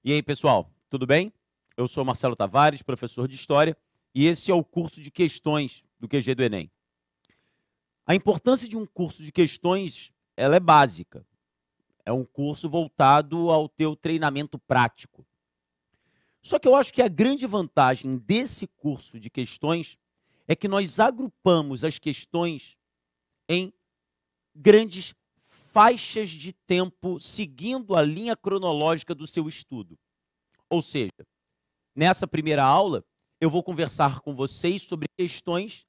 E aí, pessoal, tudo bem? Eu sou Marcelo Tavares, professor de História, e esse é o curso de questões do QG do Enem. A importância de um curso de questões, ela é básica. É um curso voltado ao teu treinamento prático. Só que eu acho que a grande vantagem desse curso de questões é que nós agrupamos as questões em grandes faixas de tempo, seguindo a linha cronológica do seu estudo. Ou seja, nessa primeira aula, eu vou conversar com vocês sobre questões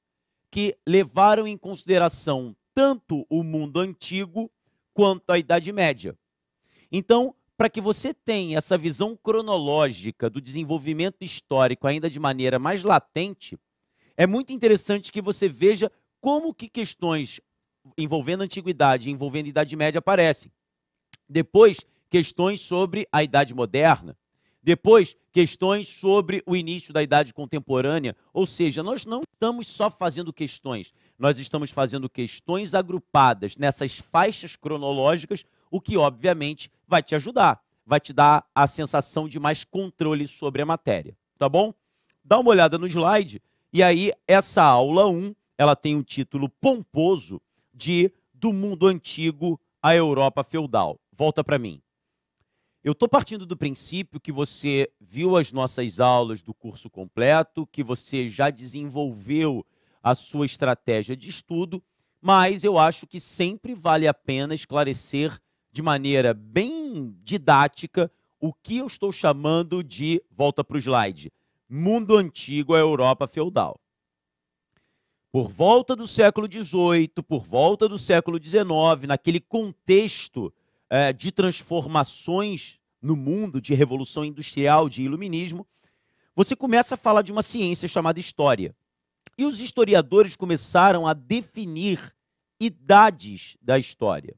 que levaram em consideração tanto o mundo antigo quanto a Idade Média. Então, para que você tenha essa visão cronológica do desenvolvimento histórico ainda de maneira mais latente, é muito interessante que você veja como que questões envolvendo a Antiguidade e envolvendo a Idade Média aparecem. Depois, questões sobre a Idade Moderna. Depois, questões sobre o início da Idade Contemporânea. Ou seja, nós não estamos só fazendo questões, nós estamos fazendo questões agrupadas nessas faixas cronológicas, o que, obviamente, vai te ajudar, vai te dar a sensação de mais controle sobre a matéria, tá bom? Dá uma olhada no slide, e aí essa aula 1, ela tem um título pomposo de Do Mundo Antigo à Europa Feudal. Volta para mim. Eu estou partindo do princípio que você viu as nossas aulas do curso completo, que você já desenvolveu a sua estratégia de estudo, mas eu acho que sempre vale a pena esclarecer de maneira bem didática o que eu estou chamando de, volta para o slide, Mundo Antigo à Europa Feudal. Por volta do século XVIII, por volta do século XIX, naquele contexto de transformações no mundo, de revolução industrial, de iluminismo, você começa a falar de uma ciência chamada história. E os historiadores começaram a definir idades da história.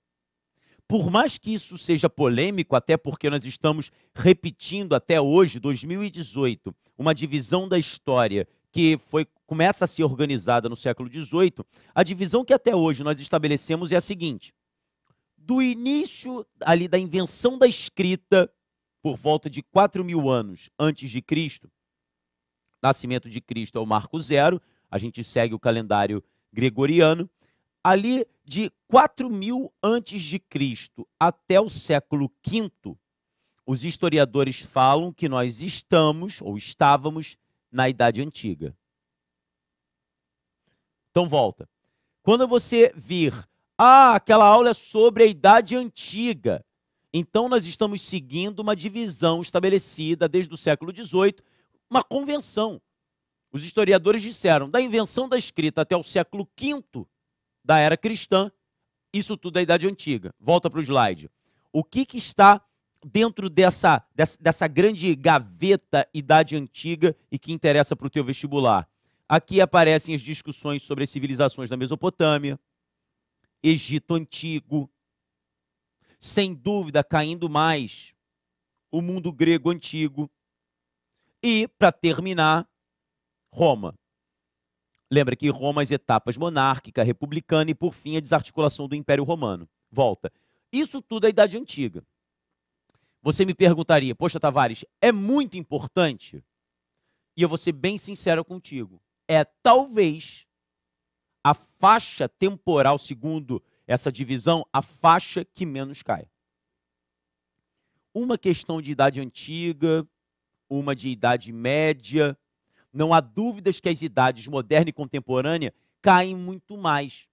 Por mais que isso seja polêmico, até porque nós estamos repetindo até hoje, 2018, uma divisão da história que começa a ser organizada no século XVIII, a divisão que até hoje nós estabelecemos é a seguinte: do início ali da invenção da escrita, por volta de 4.000 anos antes de Cristo, nascimento de Cristo é o marco zero, a gente segue o calendário gregoriano, ali de 4.000 antes de Cristo até o século V, os historiadores falam que nós estamos, ou estávamos, na Idade Antiga. Então, volta. Quando você vir, aquela aula é sobre a Idade Antiga, então nós estamos seguindo uma divisão estabelecida desde o século XVIII, uma convenção. Os historiadores disseram, da invenção da escrita até o século V da era cristã, isso tudo é a Idade Antiga. Volta para o slide. O que está dentro dessa grande gaveta Idade Antiga e que interessa para o teu vestibular? Aqui aparecem as discussões sobre as civilizações da Mesopotâmia, Egito Antigo, sem dúvida caindo mais o mundo grego antigo e, para terminar, Roma. Lembra que Roma, as etapas monárquica, republicana e, por fim, a desarticulação do Império Romano. Volta. Isso tudo é a Idade Antiga. Você me perguntaria, poxa, Tavares, é muito importante? E eu vou ser bem sincero contigo. É talvez a faixa temporal, segundo essa divisão, a faixa que menos cai. Uma questão de Idade Antiga, uma de Idade Média. Não há dúvidas que as idades moderna e contemporânea caem muito mais.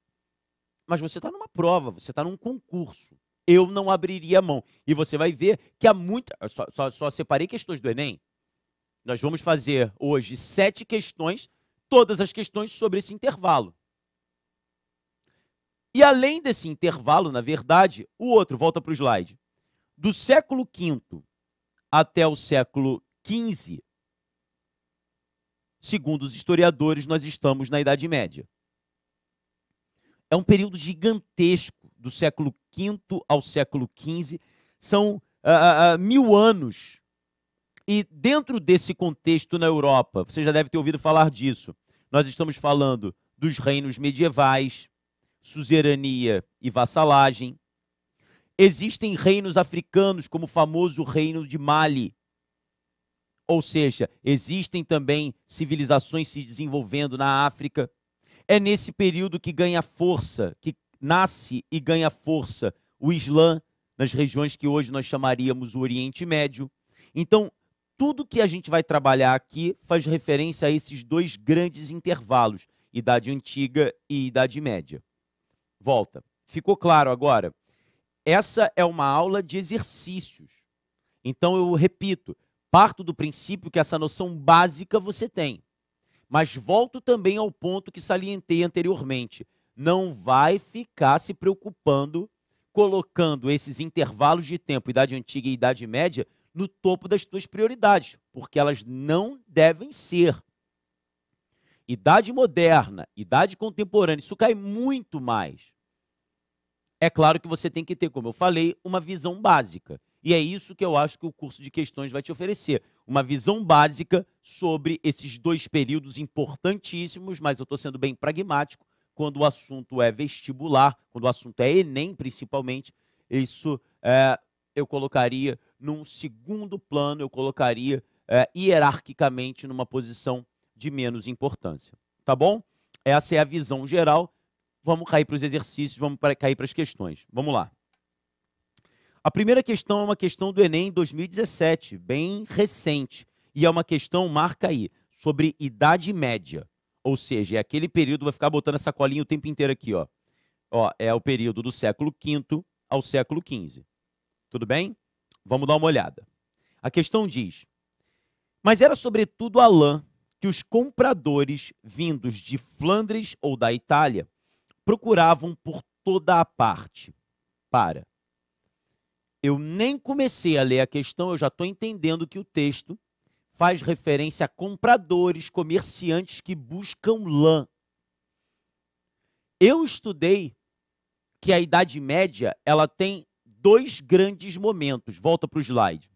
Mas você está numa prova, você está num concurso. Eu não abriria a mão. E você vai ver que há muita... Só separei questões do Enem. Nós vamos fazer hoje 7 questões, todas as questões sobre esse intervalo. E além desse intervalo, na verdade, o outro, volta para o slide, do século V até o século XV, segundo os historiadores, nós estamos na Idade Média. É um período gigantesco, do século V ao século XV, são 1000 anos. E dentro desse contexto na Europa, você já deve ter ouvido falar disso, nós estamos falando dos reinos medievais, suzerania e vassalagem. Existem reinos africanos, como o famoso reino de Mali, ou seja, existem também civilizações se desenvolvendo na África. É nesse período que ganha força, que nasce e ganha força o Islã, nas regiões que hoje nós chamaríamos o Oriente Médio. Então, tudo que a gente vai trabalhar aqui faz referência a esses dois grandes intervalos, Idade Antiga e Idade Média. Volta. Ficou claro agora? Essa é uma aula de exercícios. Então, eu repito, parto do princípio que essa noção básica você tem. Mas volto também ao ponto que salientei anteriormente. Não vai ficar se preocupando colocando esses intervalos de tempo, Idade Antiga e Idade Média, no topo das tuas prioridades, porque elas não devem ser. Idade moderna, idade contemporânea, isso cai muito mais. É claro que você tem que ter, como eu falei, uma visão básica. E é isso que eu acho que o curso de questões vai te oferecer. Uma visão básica sobre esses dois períodos importantíssimos, mas eu estou sendo bem pragmático, quando o assunto é vestibular, quando o assunto é Enem, principalmente, isso eu colocaria num segundo plano, eu colocaria hierarquicamente numa posição de menos importância. Tá bom? Essa é a visão geral. Vamos cair para os exercícios, vamos cair para as questões. Vamos lá. A primeira questão é uma questão do Enem 2017, bem recente. E é uma questão, marca aí, sobre Idade Média. Ou seja, é aquele período, vai ficar botando essa colinha o tempo inteiro aqui, ó. Ó, é o período do século V ao século XV. Tudo bem? Vamos dar uma olhada. A questão diz: mas era sobretudo a lã que os compradores vindos de Flandres ou da Itália procuravam por toda a parte. Eu nem comecei a ler a questão, eu já estou entendendo que o texto faz referência a compradores, comerciantes que buscam lã. Eu estudei que a Idade Média ela tem dois grandes momentos. Volta para o slide.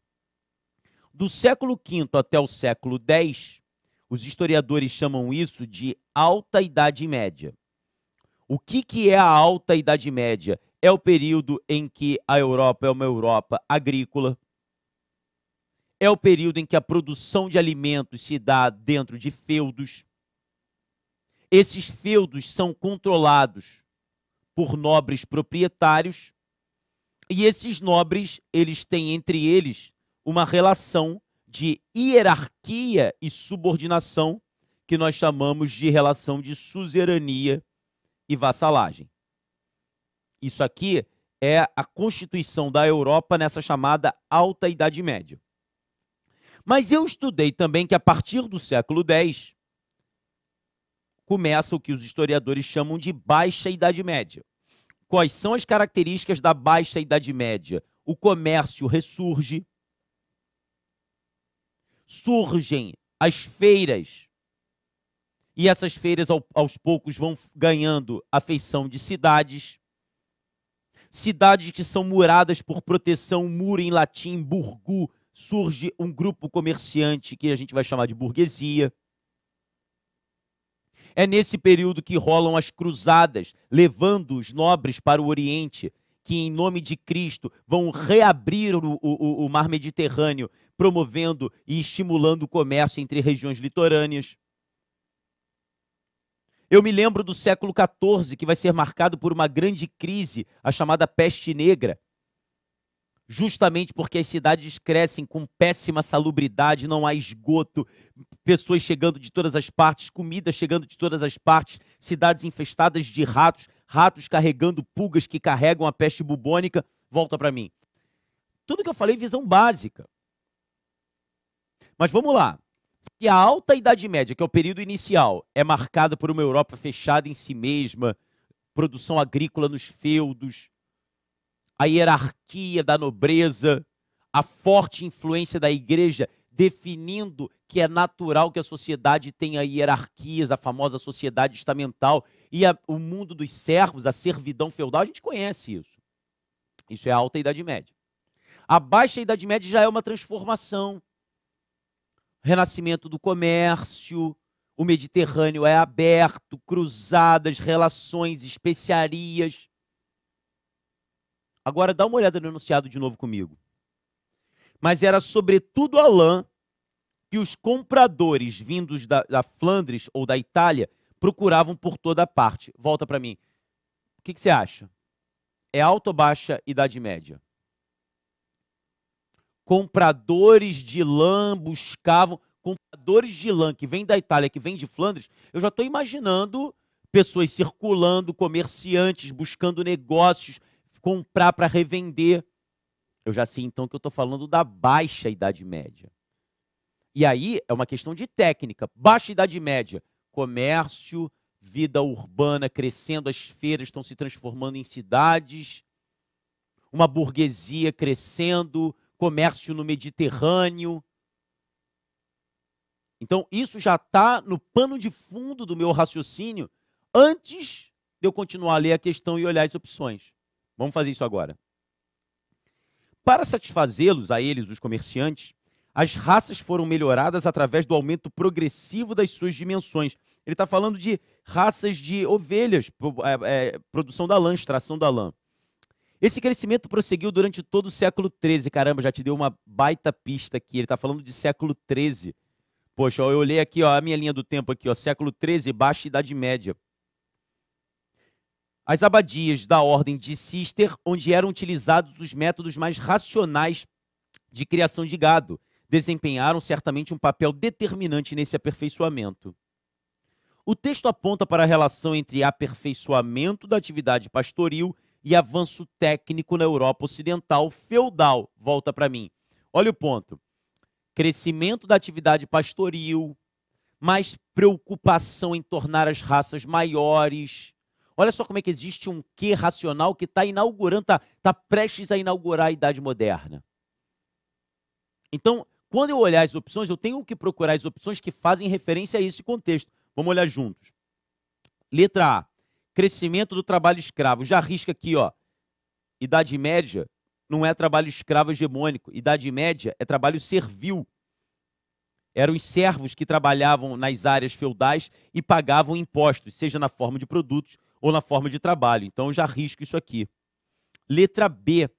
Do século V até o século X, os historiadores chamam isso de Alta Idade Média. O que é a Alta Idade Média? É o período em que a Europa é uma Europa agrícola. É o período em que a produção de alimentos se dá dentro de feudos. Esses feudos são controlados por nobres proprietários. E esses nobres, eles têm entre eles uma relação de hierarquia e subordinação que nós chamamos de relação de suzerania e vassalagem. Isso aqui é a constituição da Europa nessa chamada Alta Idade Média. Mas eu estudei também que a partir do século X começa o que os historiadores chamam de Baixa Idade Média. Quais são as características da Baixa Idade Média? O comércio ressurge, surgem as feiras, e essas feiras aos poucos vão ganhando a feição de cidades. Cidades que são muradas por proteção, muro em latim, burgu, surge um grupo comerciante que a gente vai chamar de burguesia. É nesse período que rolam as cruzadas, levando os nobres para o Oriente, que em nome de Cristo vão reabrir o mar Mediterrâneo, promovendo e estimulando o comércio entre regiões litorâneas. Eu me lembro do século XIV, que vai ser marcado por uma grande crise, a chamada peste negra, justamente porque as cidades crescem com péssima salubridade, não há esgoto, pessoas chegando de todas as partes, comida chegando de todas as partes, cidades infestadas de ratos, ratos carregando pulgas que carregam a peste bubônica. Volta para mim. Tudo que eu falei, visão básica. Mas vamos lá. Se a Alta Idade Média, que é o período inicial, é marcada por uma Europa fechada em si mesma, produção agrícola nos feudos, a hierarquia da nobreza, a forte influência da igreja, definindo que é natural que a sociedade tenha hierarquias, a famosa sociedade estamental, e o mundo dos servos, a servidão feudal, a gente conhece isso. Isso é a Alta Idade Média. A Baixa Idade Média já é uma transformação. Renascimento do comércio, o Mediterrâneo é aberto, cruzadas, relações, especiarias. Agora dá uma olhada no enunciado de novo comigo. Mas era sobretudo a lã que os compradores vindos da Flandres ou da Itália procuravam por toda parte. Volta para mim. O que você acha? É alta ou baixa Idade Média? Compradores de lã buscavam... Compradores de lã que vêm da Itália, que vêm de Flandres, eu já estou imaginando pessoas circulando, comerciantes buscando negócios, comprar para revender. Eu já sei então que eu estou falando da baixa Idade Média. E aí é uma questão de técnica. Baixa Idade Média, comércio, vida urbana crescendo, as feiras estão se transformando em cidades, uma burguesia crescendo, comércio no Mediterrâneo. Então, isso já está no pano de fundo do meu raciocínio antes de eu continuar a ler a questão e olhar as opções. Vamos fazer isso agora. Para satisfazê-los, a eles, os comerciantes, as raças foram melhoradas através do aumento progressivo das suas dimensões. Ele está falando de raças de ovelhas, produção da lã, extração da lã. Esse crescimento prosseguiu durante todo o século XIII. Caramba, já te deu uma baita pista aqui. Ele está falando de século XIII. Poxa, eu olhei aqui, ó, a minha linha do tempo aqui, ó, século XIII, baixa Idade Média. As abadias da ordem de Cister, onde eram utilizados os métodos mais racionais de criação de gado, desempenharam certamente um papel determinante nesse aperfeiçoamento. O texto aponta para a relação entre aperfeiçoamento da atividade pastoril e avanço técnico na Europa Ocidental feudal. Volta para mim. Olha o ponto. Crescimento da atividade pastoril, mais preocupação em tornar as raças maiores. Olha só como é que existe um quê racional que está inaugurando, está prestes a inaugurar a Idade Moderna. Então, quando eu olhar as opções, eu tenho que procurar as opções que fazem referência a esse contexto. Vamos olhar juntos. Letra A, crescimento do trabalho escravo. Já arrisca aqui, ó. Idade Média não é trabalho escravo hegemônico. Idade Média é trabalho servil. Eram os servos que trabalhavam nas áreas feudais e pagavam impostos, seja na forma de produtos ou na forma de trabalho. Então, eu já arrisco isso aqui. Letra B,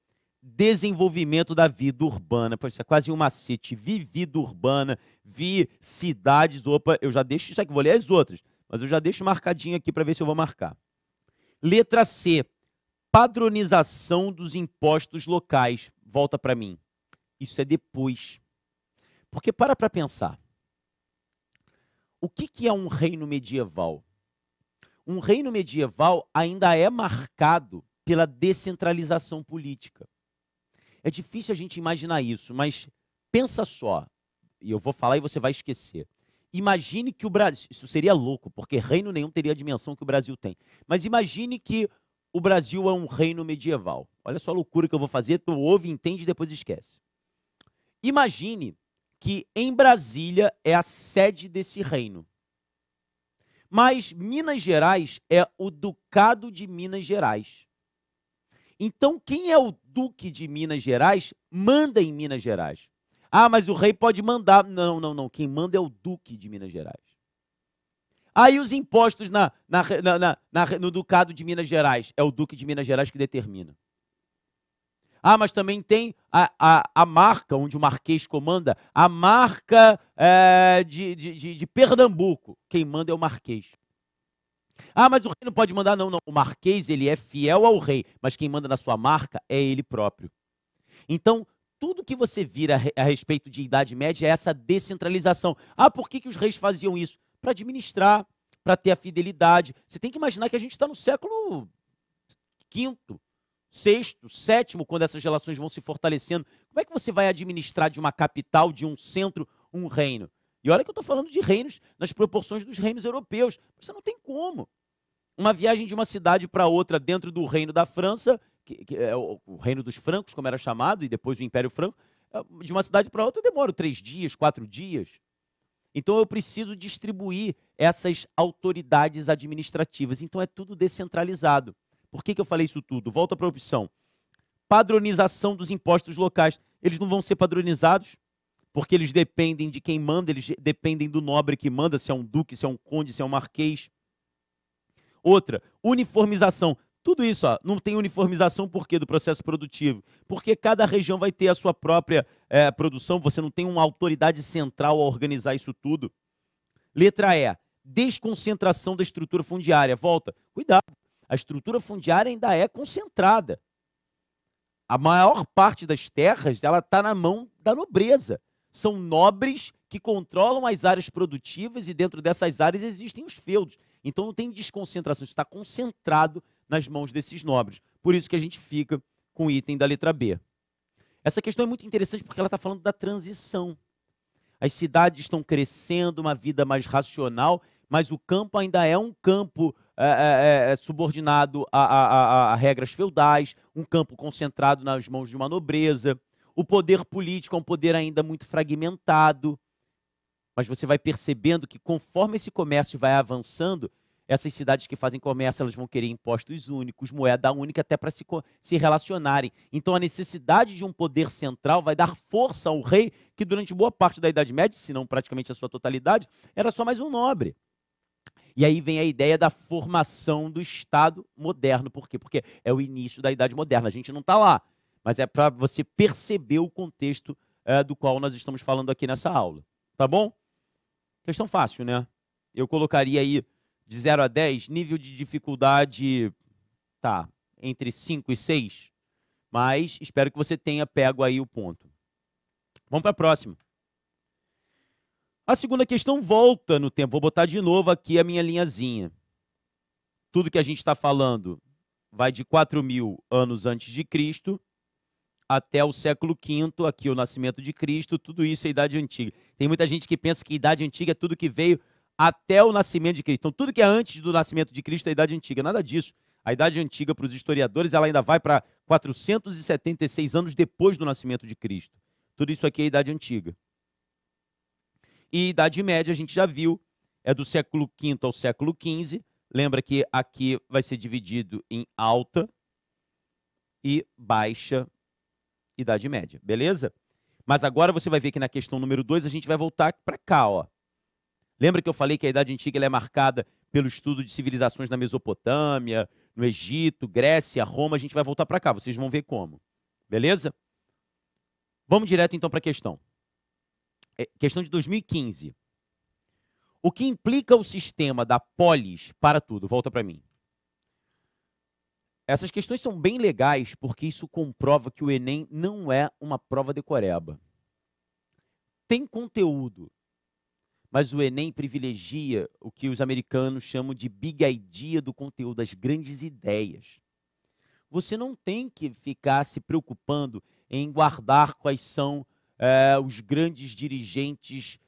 desenvolvimento da vida urbana. Pô, isso é quase um macete. Vi vida urbana, vi cidades. Opa, eu já deixo isso aqui, vou ler as outras, mas eu já deixo marcadinho aqui para ver se eu vou marcar. Letra C, padronização dos impostos locais. Volta para mim. Isso é depois. Porque para pensar. O que é um reino medieval? Um reino medieval ainda é marcado pela descentralização política. É difícil a gente imaginar isso, mas pensa só, e eu vou falar e você vai esquecer. Imagine que o Brasil, isso seria louco, porque reino nenhum teria a dimensão que o Brasil tem, mas imagine que o Brasil é um reino medieval. Olha só a loucura que eu vou fazer, tu ouve, entende e depois esquece. Imagine que em Brasília é a sede desse reino. Mas Minas Gerais é o Ducado de Minas Gerais. Então, quem é o Duque de Minas Gerais, manda em Minas Gerais. Ah, mas o rei pode mandar. Não, não, não. Quem manda é o Duque de Minas Gerais. Aí os impostos no Ducado de Minas Gerais, é o Duque de Minas Gerais que determina. Ah, mas também tem a marca, onde o Marquês comanda, a marca de Pernambuco. Quem manda é o Marquês. Ah, mas o rei não pode mandar, não, não. O Marquês, ele é fiel ao rei, mas quem manda na sua marca é ele próprio. Então, tudo que você vira a respeito de Idade Média é essa descentralização. Ah, por que os reis faziam isso? Para administrar, para ter a fidelidade. Você tem que imaginar que a gente está no século V, VI, VII, quando essas relações vão se fortalecendo. Como é que você vai administrar de uma capital, de um centro, um reino? E olha que eu estou falando de reinos nas proporções dos reinos europeus. Você não tem como. Uma viagem de uma cidade para outra dentro do reino da França, que é o reino dos francos, como era chamado, e depois o Império Franco, de uma cidade para outra eu demoro 3 dias, 4 dias. Então eu preciso distribuir essas autoridades administrativas. Então é tudo descentralizado. Por que eu falei isso tudo? Volta para a opção. Padronização dos impostos locais. Eles não vão ser padronizados, porque eles dependem de quem manda, eles dependem do nobre que manda, se é um duque, se é um conde, se é um marquês. Outra, uniformização. Tudo isso, ó, não tem uniformização por quê? Do processo produtivo. Porque cada região vai ter a sua própria produção, você não tem uma autoridade central a organizar isso tudo. Letra E, desconcentração da estrutura fundiária. Volta, cuidado, a estrutura fundiária ainda é concentrada. A maior parte das terras ela está na mão da nobreza. São nobres que controlam as áreas produtivas e dentro dessas áreas existem os feudos. Então não tem desconcentração, isso está concentrado nas mãos desses nobres. Por isso que a gente fica com o item da letra B. Essa questão é muito interessante porque ela está falando da transição. As cidades estão crescendo, uma vida mais racional, mas o campo ainda é um campo subordinado a regras feudais, um campo concentrado nas mãos de uma nobreza. O poder político é um poder ainda muito fragmentado. Mas você vai percebendo que conforme esse comércio vai avançando, essas cidades que fazem comércio, elas vão querer impostos únicos, moeda única, até para se relacionarem. Então, a necessidade de um poder central vai dar força ao rei, que durante boa parte da Idade Média, se não praticamente a sua totalidade, era só mais um nobre. E aí vem a ideia da formação do Estado moderno. Por quê? Porque é o início da Idade Moderna. A gente não está lá, mas é para você perceber o contexto do qual nós estamos falando aqui nessa aula. Tá bom? Questão fácil, né? Eu colocaria aí de 0 a 10, nível de dificuldade, tá, entre 5 e 6, mas espero que você tenha pego aí o ponto. Vamos para a próxima. A segunda questão volta no tempo. Vou botar de novo aqui a minha linhazinha. Tudo que a gente está falando vai de 4.000 anos antes de Cristo até o século V, aqui o nascimento de Cristo, tudo isso é Idade Antiga. Tem muita gente que pensa que Idade Antiga é tudo que veio até o nascimento de Cristo. Então, tudo que é antes do nascimento de Cristo é Idade Antiga. Nada disso. A Idade Antiga, para os historiadores, ela ainda vai para 476 anos depois do nascimento de Cristo. Tudo isso aqui é Idade Antiga. E Idade Média, a gente já viu, é do século V ao século XV. Lembra que aqui vai ser dividido em alta e baixa Idade Média, beleza? Mas agora você vai ver que na questão número 2 a gente vai voltar para cá, ó. Lembra que eu falei que a Idade Antiga ela é marcada pelo estudo de civilizações na Mesopotâmia, no Egito, Grécia, Roma? A gente vai voltar para cá, vocês vão ver como. Beleza? Vamos direto então para a questão. Questão de 2015. O que implica o sistema da polis para tudo? Volta para mim. Essas questões são bem legais porque isso comprova que o Enem não é uma prova decoreba. Tem conteúdo, mas o Enem privilegia o que os americanos chamam de big idea do conteúdo, as grandes ideias. Você não tem que ficar se preocupando em guardar quais são os grandes dirigentes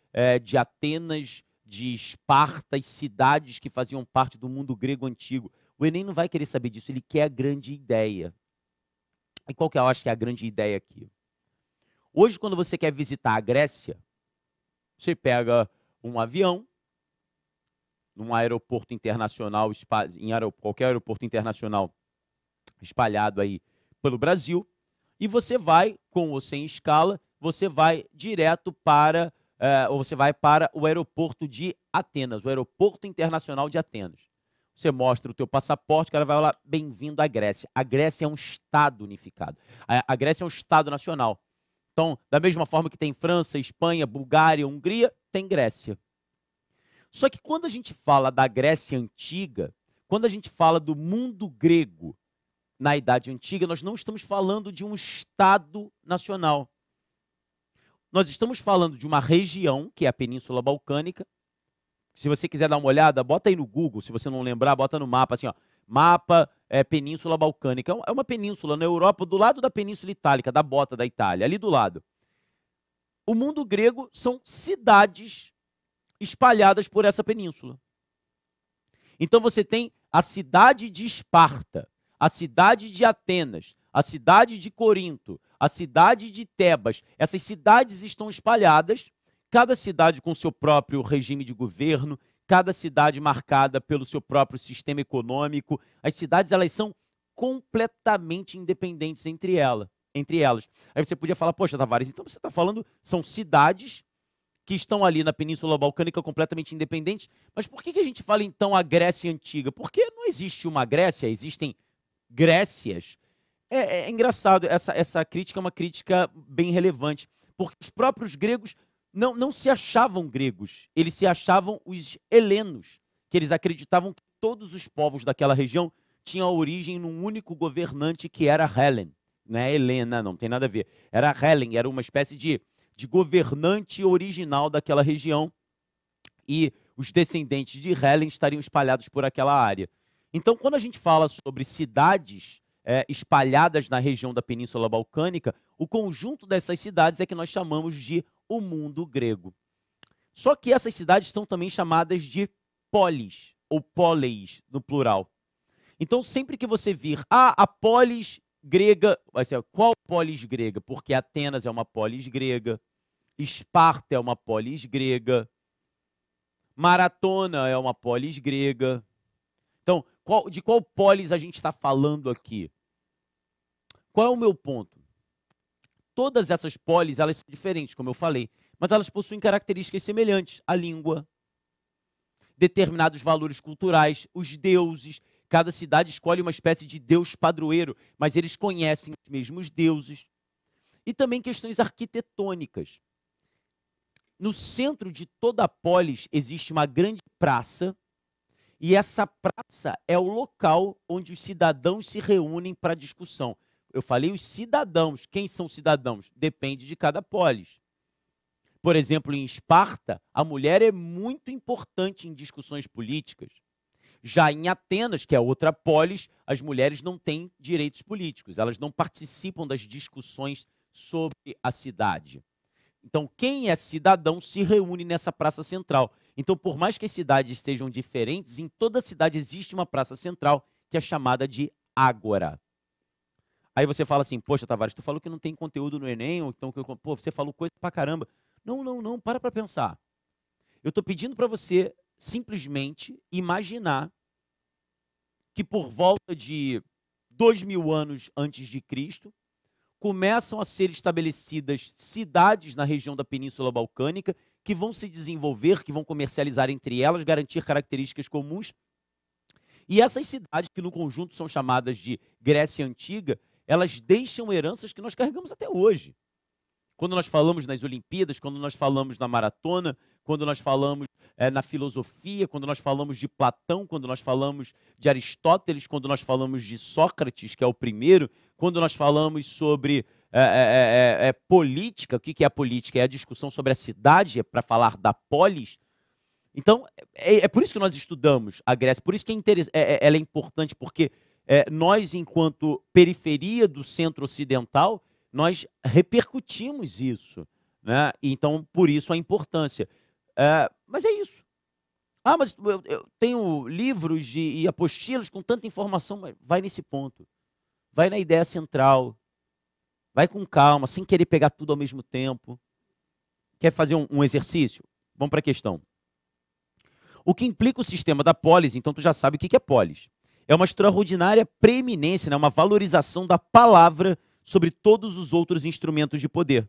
de Atenas, de Esparta, as cidades que faziam parte do mundo grego antigo. O Enem não vai querer saber disso, ele quer a grande ideia. E qual que eu acho que é a grande ideia aqui? Hoje, quando você quer visitar a Grécia, você pega um avião, num aeroporto internacional, qualquer aeroporto internacional espalhado aí pelo Brasil, e você vai, com ou sem escala, você vai direto para, ou você vai para o aeroporto de Atenas, o aeroporto internacional de Atenas. Você mostra o teu passaporte, o cara vai lá, bem-vindo à Grécia. A Grécia é um Estado unificado. A Grécia é um Estado nacional. Então, da mesma forma que tem França, Espanha, Bulgária, Hungria, tem Grécia. Só que quando a gente fala da Grécia Antiga, quando a gente fala do mundo grego na Idade Antiga, nós não estamos falando de um Estado nacional. Nós estamos falando de uma região, que é a Península Balcânica. Se você quiser dar uma olhada, bota aí no Google, se você não lembrar, bota no mapa, assim, ó, mapa Península Balcânica. É uma península na Europa, do lado da Península Itálica, da bota da Itália, ali do lado. O mundo grego são cidades espalhadas por essa península. Então você tem a cidade de Esparta, a cidade de Atenas, a cidade de Corinto, a cidade de Tebas. Essas cidades estão espalhadas, cada cidade com seu próprio regime de governo, cada cidade marcada pelo seu próprio sistema econômico. As cidades, elas são completamente independentes entre elas. Aí você podia falar, poxa, Tavares, então você está falando, são cidades que estão ali na Península Balcânica completamente independentes, mas por que a gente fala então a Grécia Antiga? Porque não existe uma Grécia, existem Grécias. É engraçado, essa crítica é uma crítica bem relevante, porque os próprios gregos não se achavam gregos, eles se achavam os helenos, que eles acreditavam que todos os povos daquela região tinham a origem num único governante que era Helen. Não é Helena, não tem nada a ver. Era Helen, era uma espécie de governante original daquela região, e os descendentes de Helen estariam espalhados por aquela área. Então, quando a gente fala sobre cidades espalhadas na região da Península Balcânica, o conjunto dessas cidades é que nós chamamos de o mundo grego. Só que essas cidades são também chamadas de polis, ou poleis, no plural. Então, sempre que você vir, a polis grega, vai ser qual polis grega? Porque Atenas é uma polis grega, Esparta é uma polis grega, Maratona é uma polis grega. Então, de qual polis a gente está falando aqui? Qual é o meu ponto? Todas essas polis, elas são diferentes, como eu falei, mas elas possuem características semelhantes. A língua, determinados valores culturais, os deuses. Cada cidade escolhe uma espécie de deus padroeiro, mas eles conhecem os mesmos deuses. E também questões arquitetônicas. No centro de toda a polis existe uma grande praça, e essa praça é o local onde os cidadãos se reúnem para discussão. Eu falei os cidadãos. Quem são cidadãos? Depende de cada polis. Por exemplo, em Esparta, a mulher é muito importante em discussões políticas. Já em Atenas, que é outra polis, as mulheres não têm direitos políticos. Elas não participam das discussões sobre a cidade. Então, quem é cidadão se reúne nessa praça central. Então, por mais que as cidades sejam diferentes, em toda cidade existe uma praça central que é chamada de ágora. Aí você fala assim, poxa, Tavares, tu falou que não tem conteúdo no Enem, ou então, pô, você falou coisa pra caramba. Não, para pensar. Eu estou pedindo para você simplesmente imaginar que por volta de 2000 anos antes de Cristo, começam a ser estabelecidas cidades na região da Península Balcânica que vão se desenvolver, que vão comercializar entre elas, garantir características comuns. E essas cidades, que no conjunto são chamadas de Grécia Antiga, elas deixam heranças que nós carregamos até hoje. Quando nós falamos nas Olimpíadas, quando nós falamos na maratona, quando nós falamos na filosofia, quando nós falamos de Platão, quando nós falamos de Aristóteles, quando nós falamos de Sócrates, que é o primeiro, quando nós falamos sobre política, o que é a política? É a discussão sobre a cidade, é para falar da polis. Então, é por isso que nós estudamos a Grécia, por isso que ela é importante, porque nós, enquanto periferia do centro ocidental, nós repercutimos isso, né? Então, por isso a importância. Mas é isso. Mas eu tenho livros e apostilas com tanta informação, mas vai nesse ponto. Vai na ideia central. Vai com calma, sem querer pegar tudo ao mesmo tempo. Quer fazer um exercício? Vamos para a questão. O que implica o sistema da polis, então tu já sabe o que é polis. É uma extraordinária preeminência, né? Uma valorização da palavra sobre todos os outros instrumentos de poder.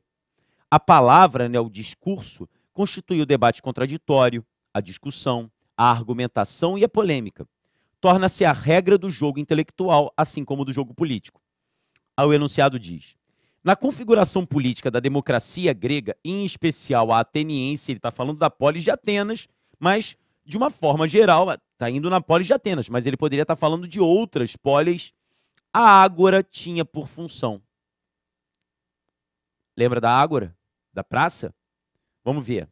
A palavra, né, o discurso, constitui o debate contraditório, a discussão, a argumentação e a polêmica. Torna-se a regra do jogo intelectual, assim como do jogo político. Aí o enunciado diz: na configuração política da democracia grega, em especial a ateniense, ele está falando da polis de Atenas, mas de uma forma geral, está indo na polis de Atenas, mas ele poderia estar falando de outras polis. A ágora tinha por função. Lembra da ágora? Da praça? Vamos ver.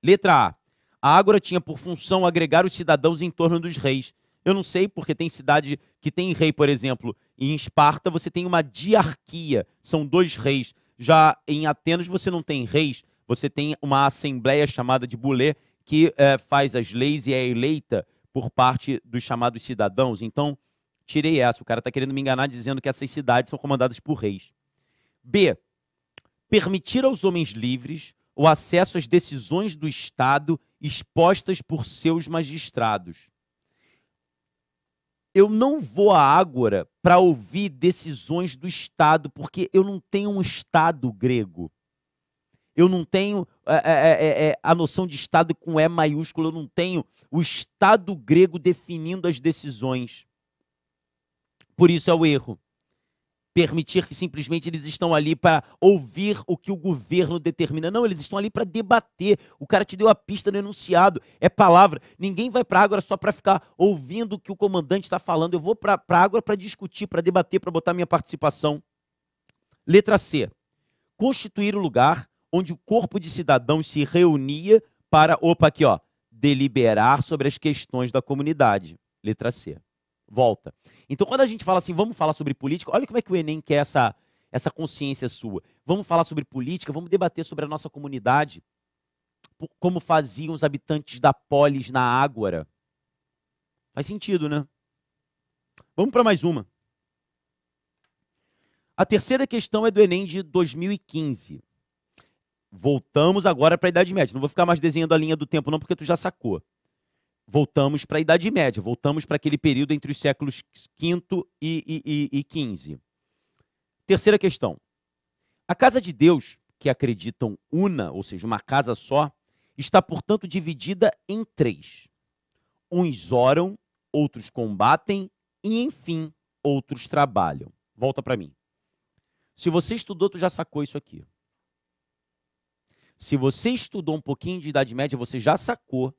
Letra A. A ágora tinha por função agregar os cidadãos em torno dos reis. Eu não sei, porque tem cidade que tem rei, por exemplo. Em Esparta você tem uma diarquia, são 2 reis. Já em Atenas você não tem reis, você tem uma assembleia chamada de bulé, que faz as leis e é eleita por parte dos chamados cidadãos. Então, tirei essa. O cara está querendo me enganar dizendo que essas cidades são comandadas por reis. B. Permitir aos homens livres o acesso às decisões do Estado expostas por seus magistrados. Eu não vou à ágora para ouvir decisões do Estado, porque eu não tenho um Estado grego. Eu não tenho a noção de Estado com E maiúsculo, eu não tenho o Estado grego definindo as decisões. Por isso é o erro. Permitir que simplesmente eles estão ali para ouvir o que o governo determina. Não, eles estão ali para debater. O cara te deu a pista no enunciado, é palavra. Ninguém vai para a Ágora só para ficar ouvindo o que o comandante está falando. Eu vou para a Ágora para discutir, para debater, para botar minha participação. Letra C. Constituir o lugar onde o corpo de cidadãos se reunia para, aqui, ó, deliberar sobre as questões da comunidade. Letra C. Volta. Então, quando a gente fala assim, vamos falar sobre política, olha como é que o Enem quer essa consciência sua. Vamos falar sobre política, vamos debater sobre a nossa comunidade, como faziam os habitantes da polis na Ágora. Faz sentido, né? Vamos para mais uma. A terceira questão é do Enem de 2015. Voltamos agora para a Idade Média. Não vou ficar mais desenhando a linha do tempo não, porque tu já sacou. Voltamos para a Idade Média, voltamos para aquele período entre os séculos V e XV. Terceira questão. A casa de Deus, que acreditam una, ou seja, uma casa só, está, portanto, dividida em três. Uns oram, outros combatem e, enfim, outros trabalham. Volta para mim. Se você estudou, tu já sacou isso aqui. Se você estudou um pouquinho de Idade Média, você já sacou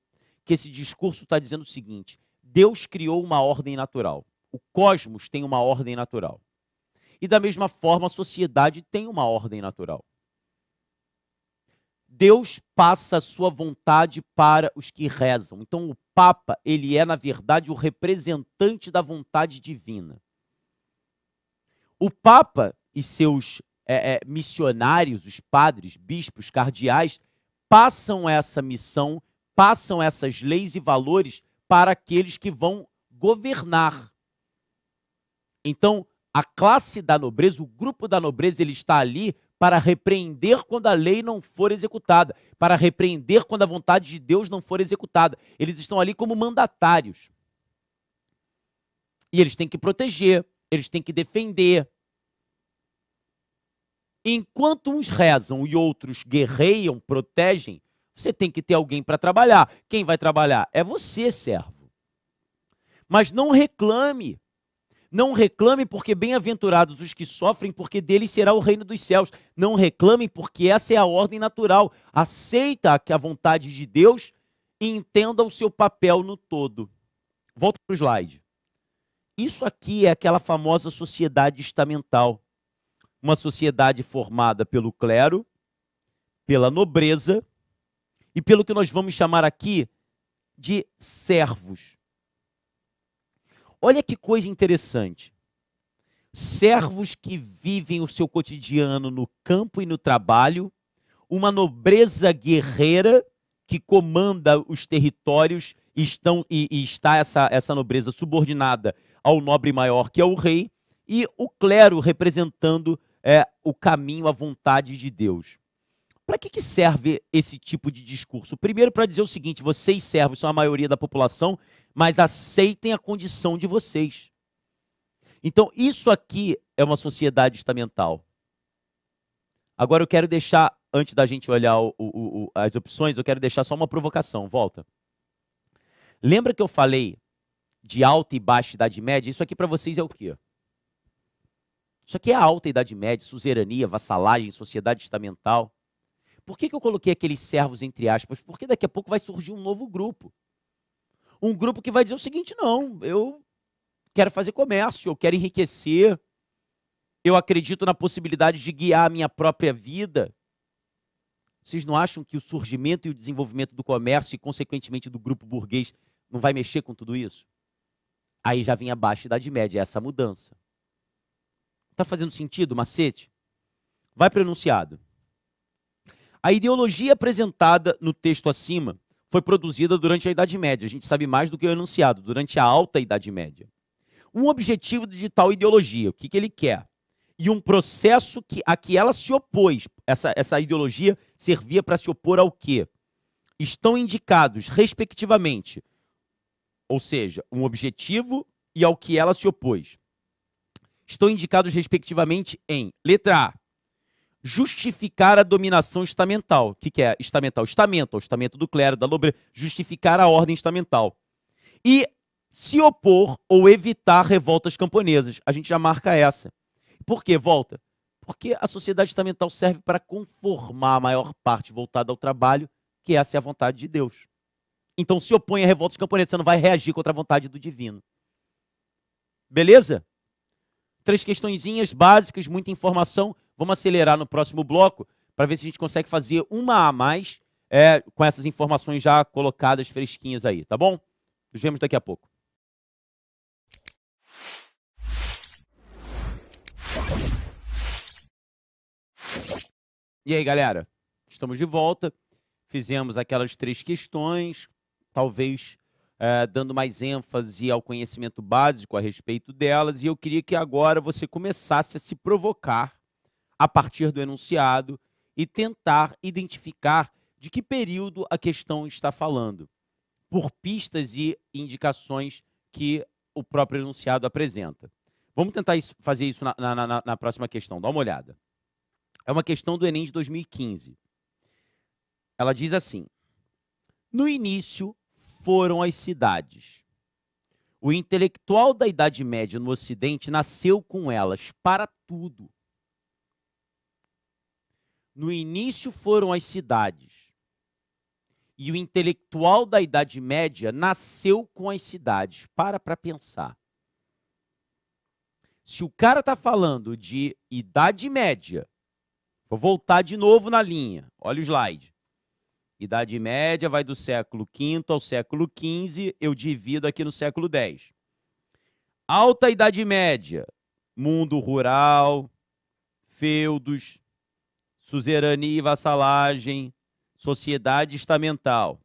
que esse discurso está dizendo o seguinte: Deus criou uma ordem natural. O cosmos tem uma ordem natural. E da mesma forma, a sociedade tem uma ordem natural. Deus passa a sua vontade para os que rezam. Então, o Papa, ele é, na verdade, o representante da vontade divina. O Papa e seus missionários, os padres, bispos, cardeais, passam essa missão, passam essas leis e valores para aqueles que vão governar. Então, a classe da nobreza, o grupo da nobreza, ele está ali para repreender quando a lei não for executada, para repreender quando a vontade de Deus não for executada. Eles estão ali como mandatários. E eles têm que proteger, eles têm que defender. Enquanto uns rezam e outros guerreiam, protegem, você tem que ter alguém para trabalhar. Quem vai trabalhar? É você, servo. Mas não reclame. Não reclame, porque bem-aventurados os que sofrem, porque deles será o reino dos céus. Não reclame, porque essa é a ordem natural. Aceita a vontade de Deus e entenda o seu papel no todo. Volta para o slide. Isso aqui é aquela famosa sociedade estamental. Uma sociedade formada pelo clero, pela nobreza e pelo que nós vamos chamar aqui de servos. Olha que coisa interessante. Servos que vivem o seu cotidiano no campo e no trabalho, uma nobreza guerreira que comanda os territórios e está essa nobreza subordinada ao nobre maior, que é o rei, e o clero representando o caminho, a vontade de Deus. Para que serve esse tipo de discurso? Primeiro, para dizer o seguinte: vocês, servos, são a maioria da população, mas aceitem a condição de vocês. Então, isso aqui é uma sociedade estamental. Agora, eu quero deixar, antes da gente olhar as opções, eu quero deixar só uma provocação. Volta. Lembra que eu falei de alta e baixa Idade Média? Isso aqui para vocês é o quê? Isso aqui é a alta Idade Média, suzerania, vassalagem, sociedade estamental. Por que eu coloquei aqueles servos entre aspas? Porque daqui a pouco vai surgir um novo grupo. Um grupo que vai dizer o seguinte: não, eu quero fazer comércio, eu quero enriquecer, eu acredito na possibilidade de guiar a minha própria vida. Vocês não acham que o surgimento e o desenvolvimento do comércio e, consequentemente, do grupo burguês não vai mexer com tudo isso? Aí já vem a baixa Idade Média, essa mudança. Está fazendo sentido o macete? Vai para o enunciado. A ideologia apresentada no texto acima foi produzida durante a Idade Média. A gente sabe mais do que o enunciado, durante a alta Idade Média. Um objetivo de tal ideologia, o que ele quer? E um processo a que ela se opôs. Essa ideologia servia para se opor ao quê? Estão indicados, respectivamente, ou seja, um objetivo e ao que ela se opôs. Estão indicados, respectivamente, em letra A, justificar a dominação estamental. O que é estamental? Estamento, o estamento do clero, da nobreza, justificar a ordem estamental. E se opor ou evitar revoltas camponesas. A gente já marca essa. Por que volta? Porque a sociedade estamental serve para conformar a maior parte voltada ao trabalho, que essa é a vontade de Deus. Então, se opõe a revoltas camponesas, você não vai reagir contra a vontade do divino. Beleza? 3 questõezinhas básicas, muita informação. Vamos acelerar no próximo bloco para ver se a gente consegue fazer uma a mais com essas informações já colocadas fresquinhas aí, tá bom? Nos vemos daqui a pouco. E aí, galera? Estamos de volta. Fizemos aquelas 3 questões, talvez dando mais ênfase ao conhecimento básico a respeito delas, e eu queria que agora você começasse a se provocar a partir do enunciado e tentar identificar de que período a questão está falando, por pistas e indicações que o próprio enunciado apresenta. Vamos tentar fazer isso na próxima questão, dá uma olhada. É uma questão do Enem de 2015. Ela diz assim: no início foram as cidades. O intelectual da Idade Média no Ocidente nasceu com elas para tudo. No início foram as cidades. E o intelectual da Idade Média nasceu com as cidades. Para pensar. Se o cara está falando de Idade Média, vou voltar de novo na linha. Olha o slide. Idade Média vai do século V ao século XV, eu divido aqui no século X. Alta Idade Média, mundo rural, feudos, suzerania e vassalagem, sociedade estamental.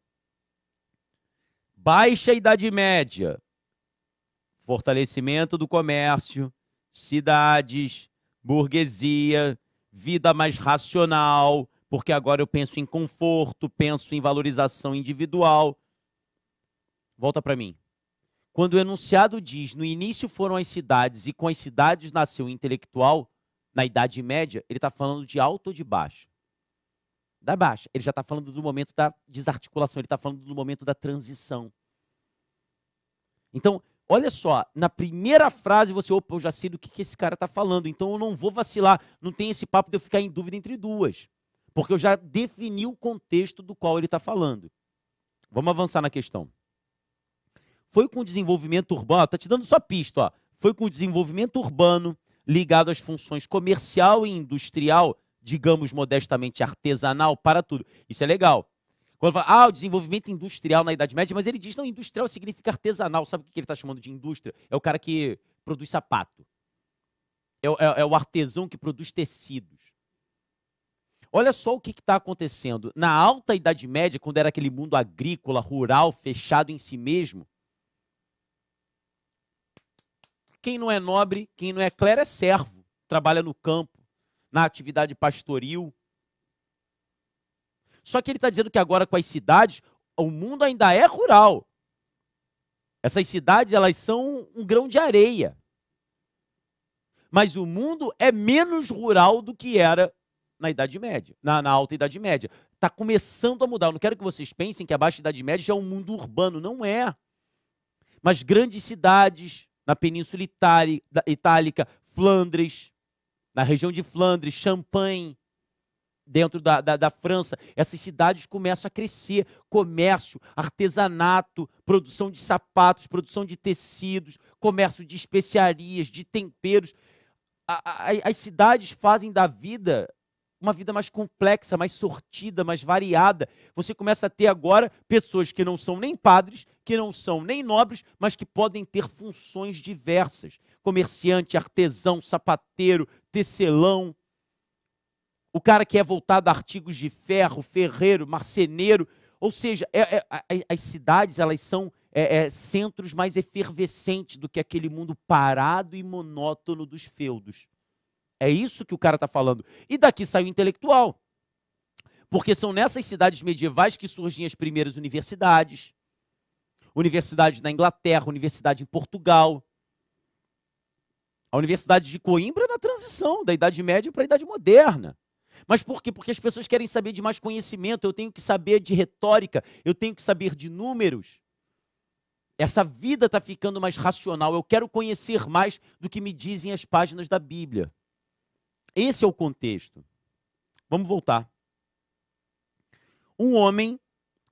Baixa Idade Média, fortalecimento do comércio, cidades, burguesia, vida mais racional, porque agora eu penso em conforto, penso em valorização individual. Volta para mim. Quando o enunciado diz, no início foram as cidades e com as cidades nasceu o intelectual, na Idade Média, ele está falando de alta ou de baixa? Da baixa. Ele já está falando do momento da desarticulação, ele está falando do momento da transição. Então, olha só, na primeira frase você, opa, eu já sei do que esse cara está falando, então eu não vou vacilar, não tem esse papo de eu ficar em dúvida entre duas. Porque eu já defini o contexto do qual ele está falando. Vamos avançar na questão. Foi com o desenvolvimento urbano, está te dando só pista, ó. Foi com o desenvolvimento urbano, ligado às funções comercial e industrial, digamos modestamente artesanal, para tudo. Isso é legal. Quando fala, o desenvolvimento industrial na Idade Média, mas ele diz, não, industrial significa artesanal. Sabe o que ele está chamando de indústria? É o cara que produz sapato. É o artesão que produz tecidos. Olha só o que está acontecendo. Na alta Idade Média, quando era aquele mundo agrícola, rural, fechado em si mesmo, quem não é nobre, quem não é clero é servo. Trabalha no campo, na atividade pastoril. Só que ele está dizendo que agora com as cidades, o mundo ainda é rural. Essas cidades, elas são um grão de areia. Mas o mundo é menos rural do que era na Idade Média, na Alta Idade Média. Está começando a mudar. Eu não quero que vocês pensem que a Baixa Idade Média já é um mundo urbano. Não é. Mas grandes cidades, na Península Itálica, Flandres, na região de Flandres, Champagne, dentro da França, essas cidades começam a crescer. Comércio, artesanato, produção de sapatos, produção de tecidos, comércio de especiarias, de temperos. As cidades fazem da vida uma vida mais complexa, mais sortida, mais variada. Você começa a ter agora pessoas que não são nem padres, que não são nem nobres, mas que podem ter funções diversas. Comerciante, artesão, sapateiro, tecelão. O cara que é voltado a artigos de ferro, ferreiro, marceneiro. Ou seja, as cidades, elas são centros mais efervescentes do que aquele mundo parado e monótono dos feudos. É isso que o cara está falando. E daqui sai o intelectual. Porque são nessas cidades medievais que surgem as primeiras universidades. Universidades na Inglaterra, universidade em Portugal. A Universidade de Coimbra na transição, da Idade Média para a Idade Moderna. Mas por quê? Porque as pessoas querem saber de mais conhecimento, eu tenho que saber de retórica, eu tenho que saber de números. Essa vida está ficando mais racional. Eu quero conhecer mais do que me dizem as páginas da Bíblia. Esse é o contexto. Vamos voltar. Um homem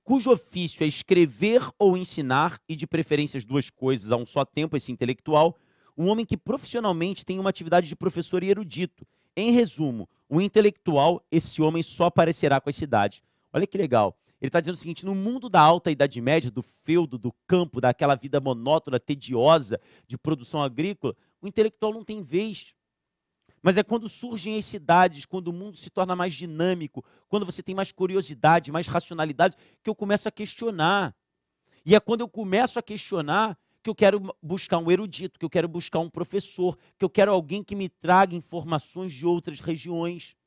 cujo ofício é escrever ou ensinar, e de preferência as duas coisas a um só tempo, esse intelectual, um homem que profissionalmente tem uma atividade de professor e erudito. Em resumo, um intelectual, esse homem só aparecerá com as cidades. Olha que legal. Ele está dizendo o seguinte: no mundo da alta Idade Média, do feudo, do campo, daquela vida monótona, tediosa de produção agrícola, o intelectual não tem vez. Mas é quando surgem as cidades, quando o mundo se torna mais dinâmico, quando você tem mais curiosidade, mais racionalidade, que eu começo a questionar. E é quando eu começo a questionar que eu quero buscar um erudito, que eu quero buscar um professor, que eu quero alguém que me traga informações de outras regiões.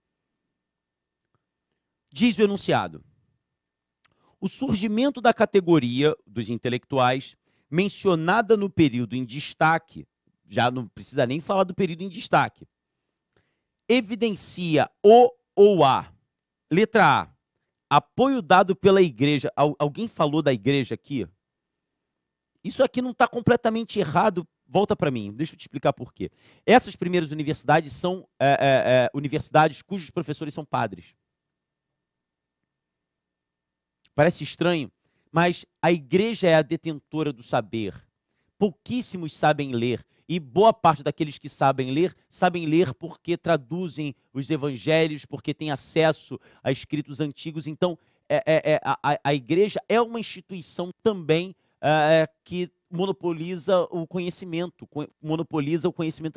Diz o enunciado: o surgimento da categoria dos intelectuais, mencionada no período em destaque, já não precisa nem falar do período em destaque, evidencia o ou a. Letra A, apoio dado pela igreja. Alguém falou da igreja aqui? Isso aqui não está completamente errado. Volta para mim, deixa eu te explicar por quê. Essas primeiras universidades são universidades cujos professores são padres. Parece estranho, mas a igreja é a detentora do saber. Pouquíssimos sabem ler, e boa parte daqueles que sabem ler porque traduzem os evangelhos, porque têm acesso a escritos antigos. Então, a igreja é uma instituição também que monopoliza o conhecimento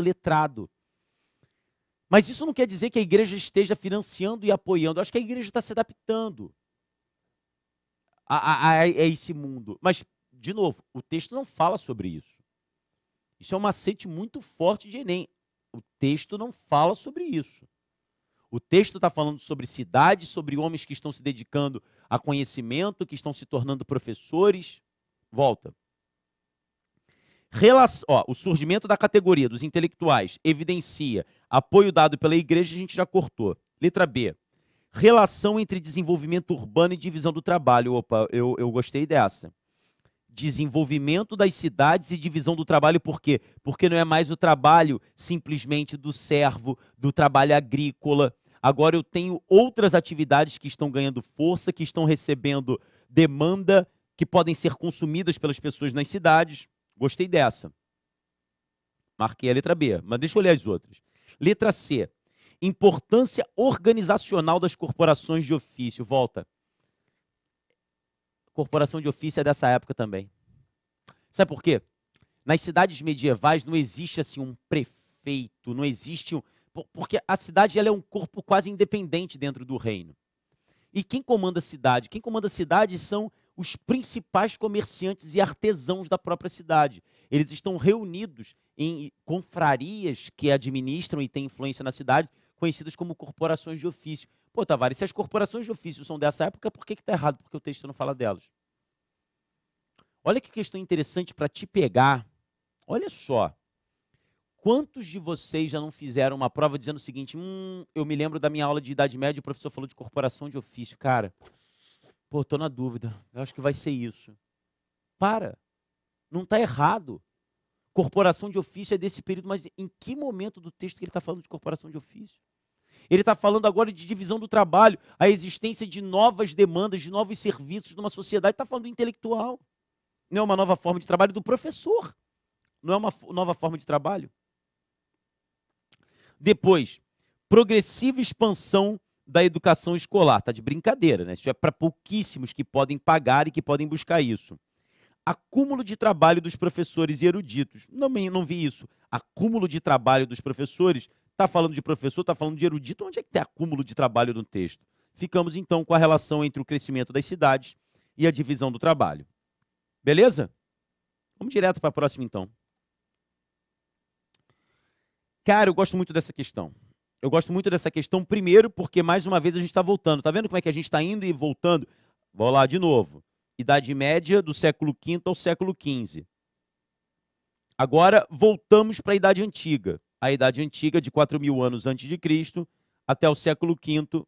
letrado. Mas isso não quer dizer que a igreja esteja financiando e apoiando. Eu acho que a igreja está se adaptando a esse mundo. Mas, de novo, o texto não fala sobre isso. Isso é um macete muito forte de Enem. O texto não fala sobre isso. O texto está falando sobre cidades, sobre homens que estão se dedicando a conhecimento, que estão se tornando professores. Volta. O surgimento da categoria dos intelectuais evidencia apoio dado pela igreja, a gente já cortou. Letra B. Relação entre desenvolvimento urbano e divisão do trabalho. Opa, eu gostei dessa. Desenvolvimento das cidades e divisão do trabalho, por quê? Porque não é mais o trabalho simplesmente do servo, do trabalho agrícola. Agora eu tenho outras atividades que estão ganhando força, que estão recebendo demanda, que podem ser consumidas pelas pessoas nas cidades. Gostei dessa. Marquei a letra B, mas deixa eu ler as outras. Letra C. Importância organizacional das corporações de ofício. Volta. Corporação de ofício é dessa época também. Sabe por quê? Nas cidades medievais não existe assim um prefeito, não existe porque a cidade ela é um corpo quase independente dentro do reino. E quem comanda a cidade? Quem comanda a cidade são os principais comerciantes e artesãos da própria cidade. Eles estão reunidos em confrarias que administram e têm influência na cidade, conhecidas como corporações de ofício. Pô, Tavares, se as corporações de ofício são dessa época, por que está errado? Porque o texto não fala delas. Olha que questão interessante para te pegar. Olha só. Quantos de vocês já não fizeram uma prova dizendo o seguinte, eu me lembro da minha aula de Idade Média, o professor falou de corporação de ofício. Cara, pô, estou na dúvida. Eu acho que vai ser isso. Para. Não está errado. Corporação de ofício é desse período, mas em que momento do texto que ele está falando de corporação de ofício? Ele está falando agora de divisão do trabalho, a existência de novas demandas, de novos serviços numa sociedade. Está falando do intelectual. Não é uma nova forma de trabalho do professor. Não é uma nova forma de trabalho. Depois, progressiva expansão da educação escolar. Está de brincadeira, né? Isso é para pouquíssimos que podem pagar e que podem buscar isso. Acúmulo de trabalho dos professores e eruditos. Não vi isso. Acúmulo de trabalho dos professores. Está falando de professor, está falando de erudito. Onde é que tem acúmulo de trabalho no texto? Ficamos, então, com a relação entre o crescimento das cidades e a divisão do trabalho. Beleza? Vamos direto para a próxima, então. Cara, eu gosto muito dessa questão. Eu gosto muito dessa questão, primeiro, porque, mais uma vez, a gente está voltando. Está vendo como é que a gente está indo e voltando? Vou lá de novo. Idade Média, do século V ao século XV. Agora, voltamos para a Idade Antiga. A Idade Antiga, de 4.000 anos antes de Cristo, até o século V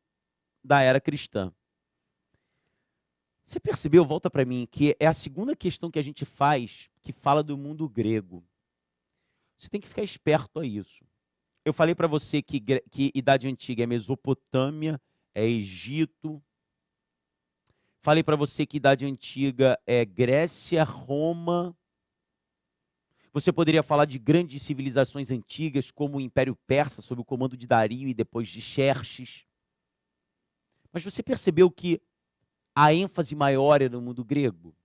da era cristã. Você percebeu, volta para mim, que é a segunda questão que a gente faz que fala do mundo grego. Você tem que ficar esperto a isso. Eu falei para você que Idade Antiga é Mesopotâmia, é Egito. Falei para você que Idade Antiga é Grécia, Roma. Você poderia falar de grandes civilizações antigas, como o Império Persa, sob o comando de Dario e depois de Xerxes. Mas você percebeu que a ênfase maior é no mundo grego?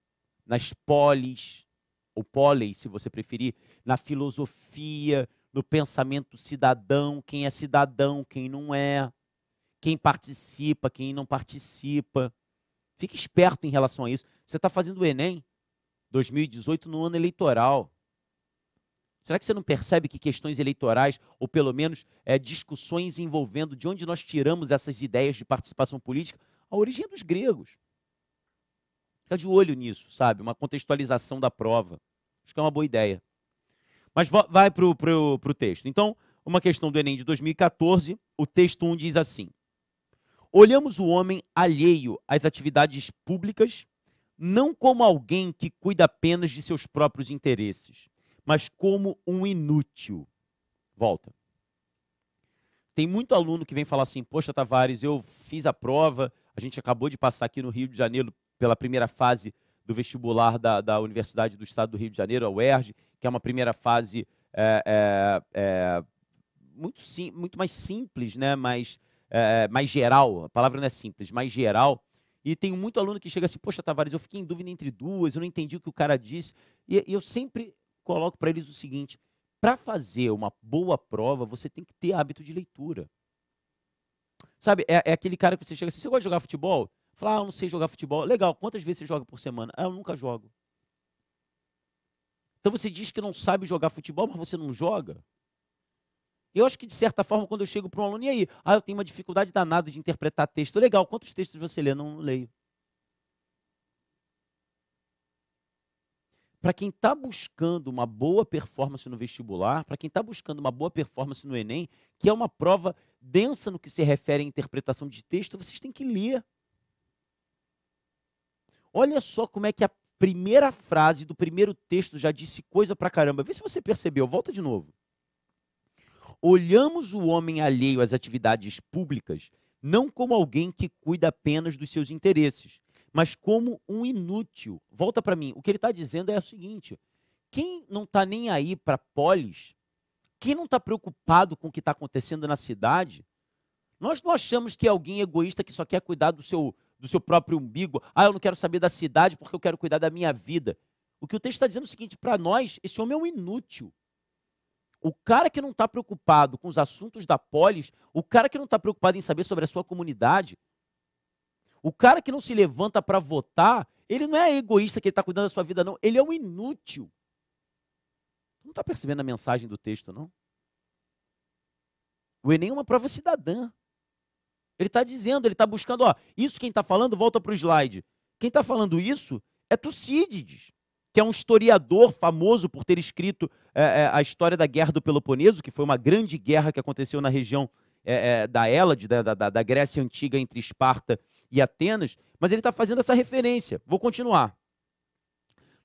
Nas polis, ou poleis, se você preferir, na filosofia, no pensamento cidadão, quem é cidadão, quem não é, quem participa, quem não participa. Fique esperto em relação a isso. Você está fazendo o Enem 2018 no ano eleitoral. Será que você não percebe que questões eleitorais, ou pelo menos discussões envolvendo de onde nós tiramos essas ideias de participação política, a origem é dos gregos? Fica de olho nisso, sabe? Uma contextualização da prova. Acho que é uma boa ideia. Mas vai para o texto. Então, uma questão do Enem de 2014, o texto 1 diz assim: olhamos o homem alheio às atividades públicas, não como alguém que cuida apenas de seus próprios interesses, mas como um inútil. Volta. Tem muito aluno que vem falar assim: poxa, Tavares, eu fiz a prova, a gente acabou de passar aqui no Rio de Janeiro pela primeira fase do vestibular da Universidade do Estado do Rio de Janeiro, a UERJ, que é uma primeira fase muito mais simples, né? mais geral. A palavra não é simples, mais geral. E tem muito aluno que chega assim: poxa, Tavares, eu fiquei em dúvida entre duas, eu não entendi o que o cara disse. E eu sempre coloco para eles o seguinte: para fazer uma boa prova, você tem que ter hábito de leitura. Sabe, é aquele cara que você chega assim: você gosta de jogar futebol? Fala: eu não sei jogar futebol. Legal, quantas vezes você joga por semana? Eu nunca jogo. Então você diz que não sabe jogar futebol, mas você não joga? Eu acho que, de certa forma, quando eu chego para um aluno: e aí? Eu tenho uma dificuldade danada de interpretar texto. Legal, quantos textos você lê? Não leio. Para quem está buscando uma boa performance no vestibular, para quem está buscando uma boa performance no Enem, que é uma prova densa no que se refere à interpretação de texto, vocês têm que ler. Olha só como é que a primeira frase do primeiro texto já disse coisa pra caramba. Vê se você percebeu, volta de novo. Olhamos o homem alheio às atividades públicas não como alguém que cuida apenas dos seus interesses, mas como um inútil. Volta para mim. O que ele está dizendo é o seguinte: quem não está nem aí para polis, quem não está preocupado com o que está acontecendo na cidade, nós não achamos que é alguém egoísta que só quer cuidar do seu próprio umbigo. Eu não quero saber da cidade porque eu quero cuidar da minha vida. O que o texto está dizendo é o seguinte: para nós, esse homem é um inútil. O cara que não está preocupado com os assuntos da polis, o cara que não está preocupado em saber sobre a sua comunidade, o cara que não se levanta para votar, ele não é egoísta que ele está cuidando da sua vida, não. Ele é um inútil. Não está percebendo a mensagem do texto, não? O Enem é uma prova cidadã. Ele está dizendo, ele está buscando, isso quem está falando, volta para o slide. Quem está falando isso é Tucídides, que é um historiador famoso por ter escrito a história da Guerra do Peloponeso, que foi uma grande guerra que aconteceu na região da Hélade, da Grécia Antiga, entre Esparta e Atenas, mas ele está fazendo essa referência. Vou continuar.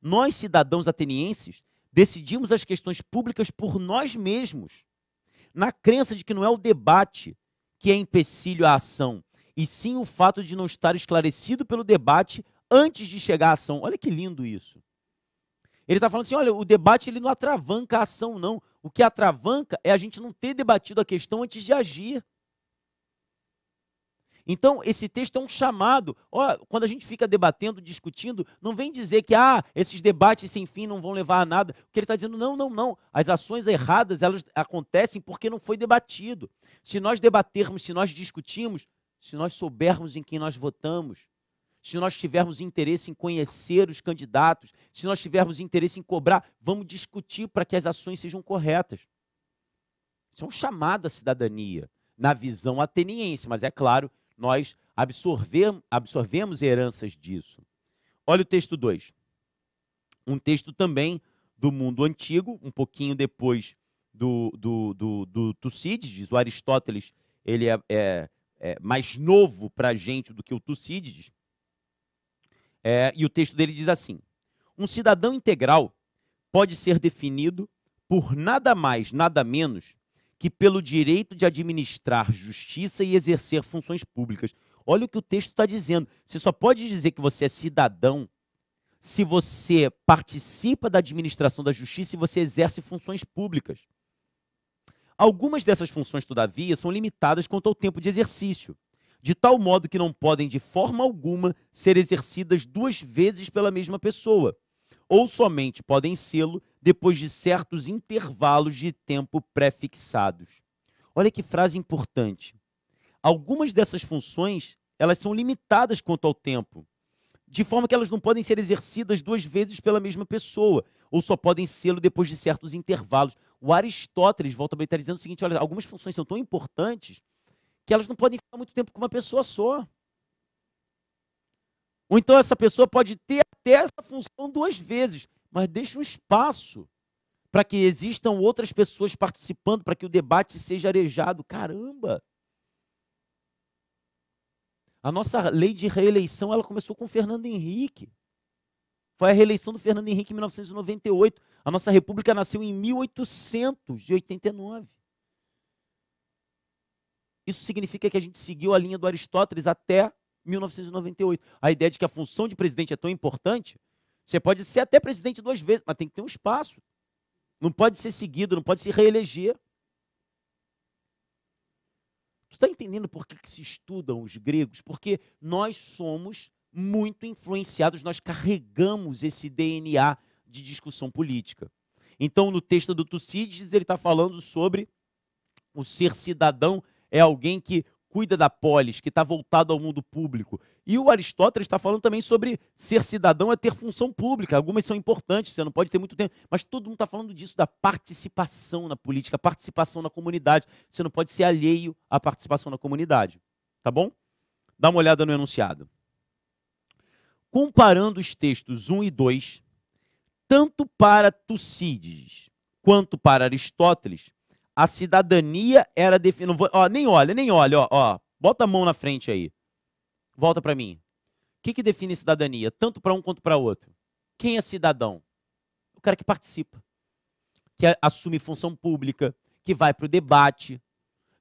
Nós, cidadãos atenienses, decidimos as questões públicas por nós mesmos, na crença de que não é o debate que é empecilho à ação, e sim o fato de não estar esclarecido pelo debate antes de chegar à ação. Olha que lindo isso. Ele está falando assim: olha, o debate ele não atravanca a ação, não. O que atravanca é a gente não ter debatido a questão antes de agir. Então, esse texto é um chamado. Quando a gente fica debatendo, discutindo, não vem dizer que esses debates sem fim não vão levar a nada. O que ele está dizendo: não. As ações erradas, elas acontecem porque não foi debatido. Se nós debatermos, se nós discutirmos, se nós soubermos em quem nós votamos, se nós tivermos interesse em conhecer os candidatos, se nós tivermos interesse em cobrar, vamos discutir para que as ações sejam corretas. Isso é um chamado à cidadania, na visão ateniense, mas é claro, nós absorvemos heranças disso. Olha o texto 2. Um texto também do mundo antigo, um pouquinho depois do Tucídides. O Aristóteles ele é mais novo para a gente do que o Tucídides. E o texto dele diz assim: um cidadão integral pode ser definido por nada mais, nada menos que pelo direito de administrar justiça e exercer funções públicas. Olha o que o texto está dizendo. Você só pode dizer que você é cidadão se você participa da administração da justiça e você exerce funções públicas. Algumas dessas funções, todavia, são limitadas quanto ao tempo de exercício, de tal modo que não podem, de forma alguma, ser exercidas duas vezes pela mesma pessoa, ou somente podem sê-lo depois de certos intervalos de tempo pré-fixados. Olha que frase importante. Algumas dessas funções, elas são limitadas quanto ao tempo, de forma que elas não podem ser exercidas duas vezes pela mesma pessoa, ou só podem sê-lo depois de certos intervalos. O Aristóteles, volta a estar dizendo o seguinte: olha, algumas funções são tão importantes que elas não podem ficar muito tempo com uma pessoa só. Ou então essa pessoa pode ter até essa função duas vezes, mas deixa um espaço para que existam outras pessoas participando, para que o debate seja arejado. Caramba! A nossa lei de reeleição, ela começou com o Fernando Henrique. Foi a reeleição do Fernando Henrique em 1998. A nossa república nasceu em 1889. Isso significa que a gente seguiu a linha do Aristóteles até 1998. A ideia de que a função de presidente é tão importante, você pode ser até presidente duas vezes, mas tem que ter um espaço. Não pode ser seguido, não pode se reeleger. Tu está entendendo por que se estudam os gregos? Porque nós somos muito influenciados, nós carregamos esse DNA de discussão política. Então, no texto do Tucídides, ele está falando sobre o ser cidadão é alguém que cuida da polis, que está voltado ao mundo público. E o Aristóteles está falando também sobre ser cidadão é ter função pública. Algumas são importantes, você não pode ter muito tempo, mas todo mundo está falando disso, da participação na política, participação na comunidade. Você não pode ser alheio à participação na comunidade. Tá bom? Dá uma olhada no enunciado. Comparando os textos 1 e 2, tanto para Tucídides quanto para Aristóteles, a cidadania era definida. Nem olha, ó. Bota a mão na frente aí. Volta para mim. O que define cidadania, tanto para um quanto para outro? Quem é cidadão? O cara que participa, que assume função pública, que vai para o debate.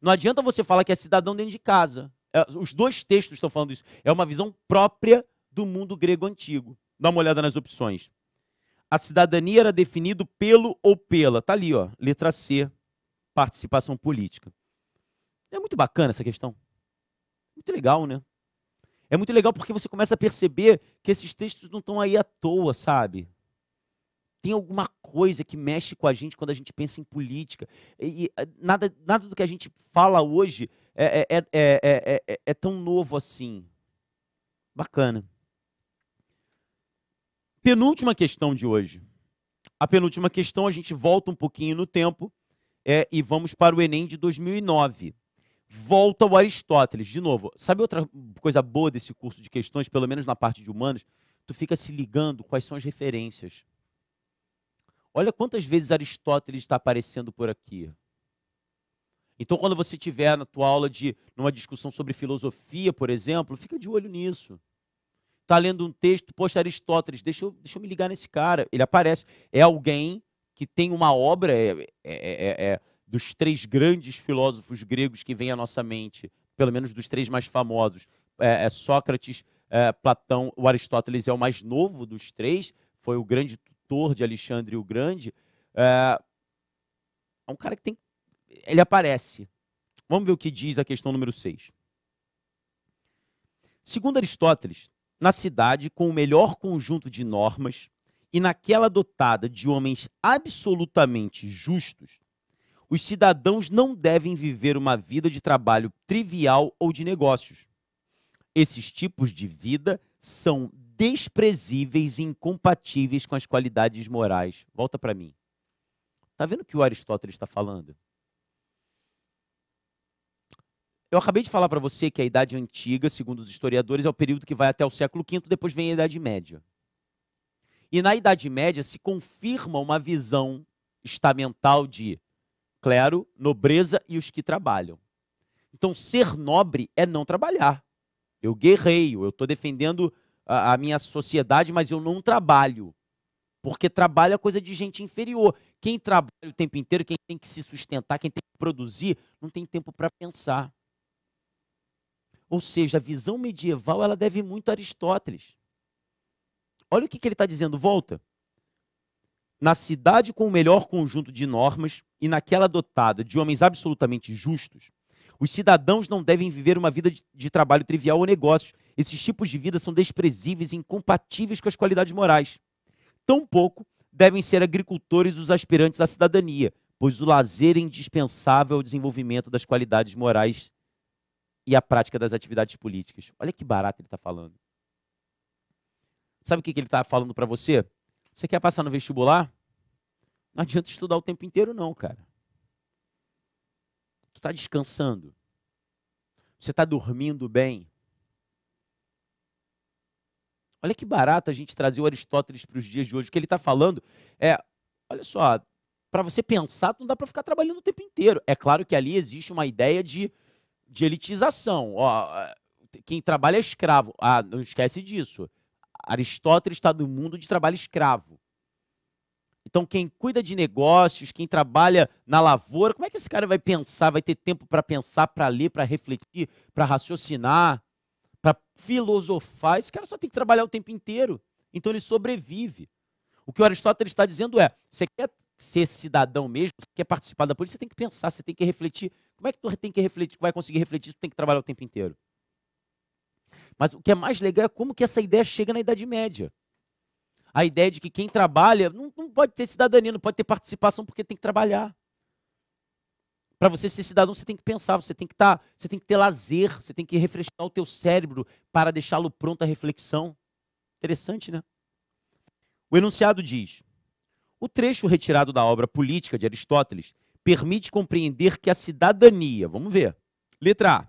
Não adianta você falar que é cidadão dentro de casa. Os dois textos estão falando isso. É uma visão própria do mundo grego antigo. Dá uma olhada nas opções. A cidadania era definida pelo ou pela. Está ali, ó, letra C. Participação política. É muito bacana essa questão. Muito legal, né? É muito legal porque você começa a perceber que esses textos não estão aí à toa, sabe? Tem alguma coisa que mexe com a gente quando a gente pensa em política. E nada do que a gente fala hoje é tão novo assim. Bacana. Penúltima questão de hoje. A penúltima questão, a gente volta um pouquinho no tempo. E vamos para o Enem de 2009. Volta ao Aristóteles. De novo, sabe outra coisa boa desse curso de questões, pelo menos na parte de humanas? Tu fica se ligando quais são as referências. Olha quantas vezes Aristóteles está aparecendo por aqui. Então, quando você estiver na tua aula numa discussão sobre filosofia, por exemplo, fica de olho nisso. Está lendo um texto, poxa, Aristóteles, deixa eu me ligar nesse cara. Ele aparece. É alguém que tem uma obra, dos três grandes filósofos gregos que vem à nossa mente, pelo menos dos três mais famosos, Sócrates, Platão, o Aristóteles é o mais novo dos três, foi o grande tutor de Alexandre o Grande. É um cara que ele aparece. Vamos ver o que diz a questão número 6. Segundo Aristóteles, na cidade com o melhor conjunto de normas, e naquela dotada de homens absolutamente justos, os cidadãos não devem viver uma vida de trabalho trivial ou de negócios. Esses tipos de vida são desprezíveis e incompatíveis com as qualidades morais. Volta para mim. Está vendo o que o Aristóteles está falando? Eu acabei de falar para você que a Idade Antiga, segundo os historiadores, é o período que vai até o século V, depois vem a Idade Média. E na Idade Média se confirma uma visão estamental de clero, nobreza e os que trabalham. Então, ser nobre é não trabalhar. Eu guerreio, eu estou defendendo a minha sociedade, mas eu não trabalho. Porque trabalho é coisa de gente inferior. Quem trabalha o tempo inteiro, quem tem que se sustentar, quem tem que produzir, não tem tempo para pensar. Ou seja, a visão medieval ela deve muito a Aristóteles. Olha o que ele está dizendo, volta. Na cidade com o melhor conjunto de normas e naquela dotada de homens absolutamente justos, os cidadãos não devem viver uma vida de trabalho trivial ou negócios. Esses tipos de vida são desprezíveis e incompatíveis com as qualidades morais. Tampouco devem ser agricultores os aspirantes à cidadania, pois o lazer é indispensável ao desenvolvimento das qualidades morais e à prática das atividades políticas. Olha que barato ele está falando. Sabe o que ele está falando para você? Você quer passar no vestibular? Não adianta estudar o tempo inteiro não, cara. Tu está descansando? Você está dormindo bem? Olha que barato a gente trazer o Aristóteles para os dias de hoje. O que ele está falando é, olha só, para você pensar, não dá para ficar trabalhando o tempo inteiro. É claro que ali existe uma ideia de elitização. Ó, quem trabalha é escravo. Ah, não esquece disso. Aristóteles está no mundo de trabalho escravo. Então, quem cuida de negócios, quem trabalha na lavoura, como é que esse cara vai pensar, vai ter tempo para pensar, para ler, para refletir, para raciocinar, para filosofar? Esse cara só tem que trabalhar o tempo inteiro. Então, ele sobrevive. O que o Aristóteles está dizendo é, você quer ser cidadão mesmo, você quer participar da política, você tem que pensar, você tem que refletir. Como é que tu tem que refletir, vai conseguir refletir, tu tem que trabalhar o tempo inteiro? Mas o que é mais legal é como que essa ideia chega na Idade Média. A ideia de que quem trabalha não pode ter cidadania, não pode ter participação porque tem que trabalhar. Para você ser cidadão, você tem que pensar, você tem que ter lazer, você tem que refrescar o teu cérebro para deixá-lo pronto à reflexão. Interessante, né? O enunciado diz: o trecho retirado da obra Política de Aristóteles permite compreender que a cidadania, vamos ver, letra A,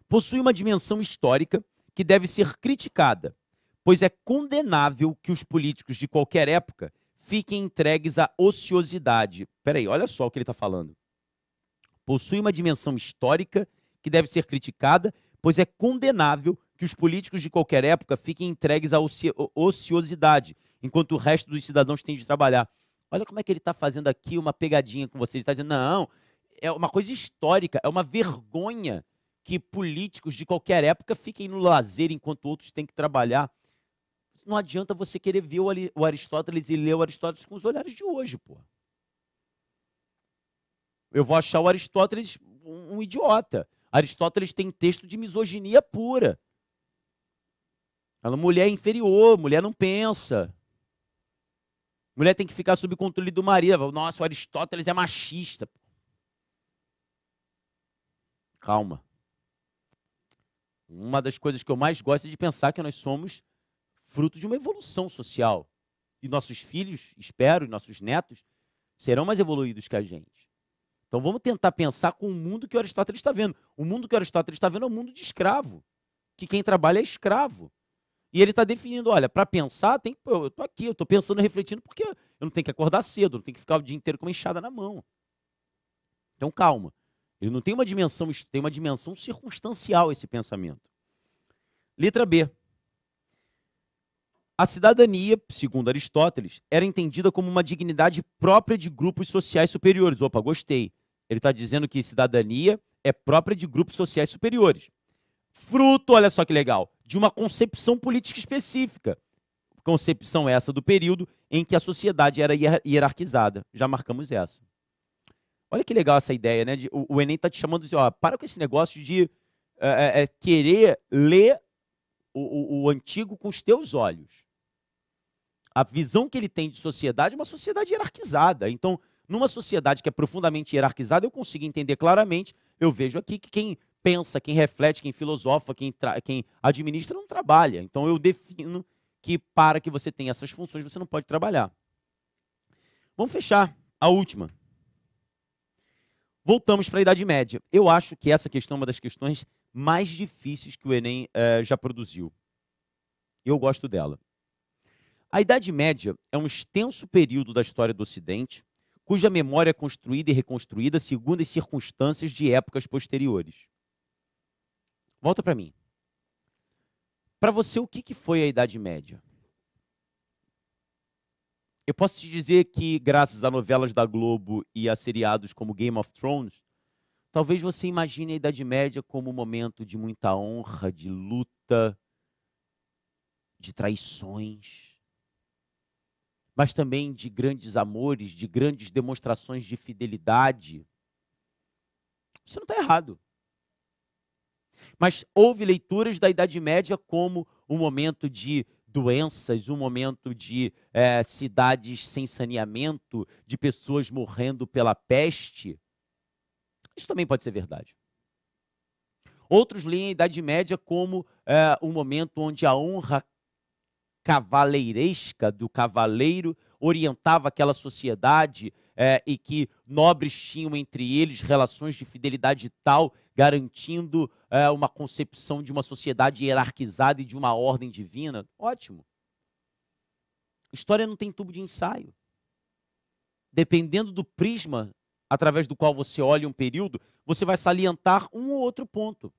possui uma dimensão histórica que deve ser criticada, pois é condenável que os políticos de qualquer época fiquem entregues à ociosidade. Peraí, olha só o que ele está falando. Possui uma dimensão histórica que deve ser criticada, pois é condenável que os políticos de qualquer época fiquem entregues à ociosidade, enquanto o resto dos cidadãos tem de trabalhar. Olha como é que ele está fazendo aqui uma pegadinha com vocês. Ele está dizendo, não, é uma coisa histórica, é uma vergonha que políticos de qualquer época fiquem no lazer enquanto outros têm que trabalhar. Não adianta você querer ver o Aristóteles e ler o Aristóteles com os olhares de hoje, pô. Eu vou achar o Aristóteles um idiota. Aristóteles tem texto de misoginia pura. Mulher é inferior, mulher não pensa. Mulher tem que ficar sob controle do marido. Nossa, o Aristóteles é machista. Calma. Uma das coisas que eu mais gosto é de pensar que nós somos fruto de uma evolução social. E nossos filhos, espero, e nossos netos, serão mais evoluídos que a gente. Então vamos tentar pensar com o mundo que o Aristóteles está vendo. O mundo que o Aristóteles está vendo é um mundo de escravo. Que quem trabalha é escravo. E ele está definindo, olha, para pensar, eu estou aqui, eu estou pensando e refletindo, porque eu não tenho que acordar cedo, não tenho que ficar o dia inteiro com uma enxada na mão. Então calma. Ele não tem uma dimensão, tem uma dimensão circunstancial esse pensamento. Letra B. A cidadania, segundo Aristóteles, era entendida como uma dignidade própria de grupos sociais superiores. Opa, gostei. Ele está dizendo que cidadania é própria de grupos sociais superiores. Fruto, olha só que legal, de uma concepção política específica. Concepção essa do período em que a sociedade era hierarquizada. Já marcamos essa. Olha que legal essa ideia, né? O Enem está te chamando de, ó, para com esse negócio de querer ler o antigo com os teus olhos. A visão que ele tem de sociedade é uma sociedade hierarquizada. Então, numa sociedade que é profundamente hierarquizada, eu consigo entender claramente, eu vejo aqui que quem pensa, quem reflete, quem filosofa, quem administra não trabalha. Então, eu defino que para que você tenha essas funções, você não pode trabalhar. Vamos fechar a última. Voltamos para a Idade Média. Eu acho que essa questão é uma das questões mais difíceis que o Enem já produziu. Eu gosto dela. A Idade Média é um extenso período da história do Ocidente, cuja memória é construída e reconstruída segundo as circunstâncias de épocas posteriores. Volta para mim. Para você, o que foi a Idade Média? Eu posso te dizer que, graças a novelas da Globo e a seriados como Game of Thrones, talvez você imagine a Idade Média como um momento de muita honra, de luta, de traições, mas também de grandes amores, de grandes demonstrações de fidelidade. Você não está errado. Mas houve leituras da Idade Média como um momento de doenças, um momento de cidades sem saneamento, de pessoas morrendo pela peste. Isso também pode ser verdade. Outros leem a Idade Média como um momento onde a honra cavaleiresca do cavaleiro orientava aquela sociedade e que nobres tinham entre eles relações de fidelidade tal, garantindo uma concepção de uma sociedade hierarquizada e de uma ordem divina. Ótimo. História não tem tubo de ensaio. Dependendo do prisma através do qual você olha um período, você vai salientar um ou outro ponto.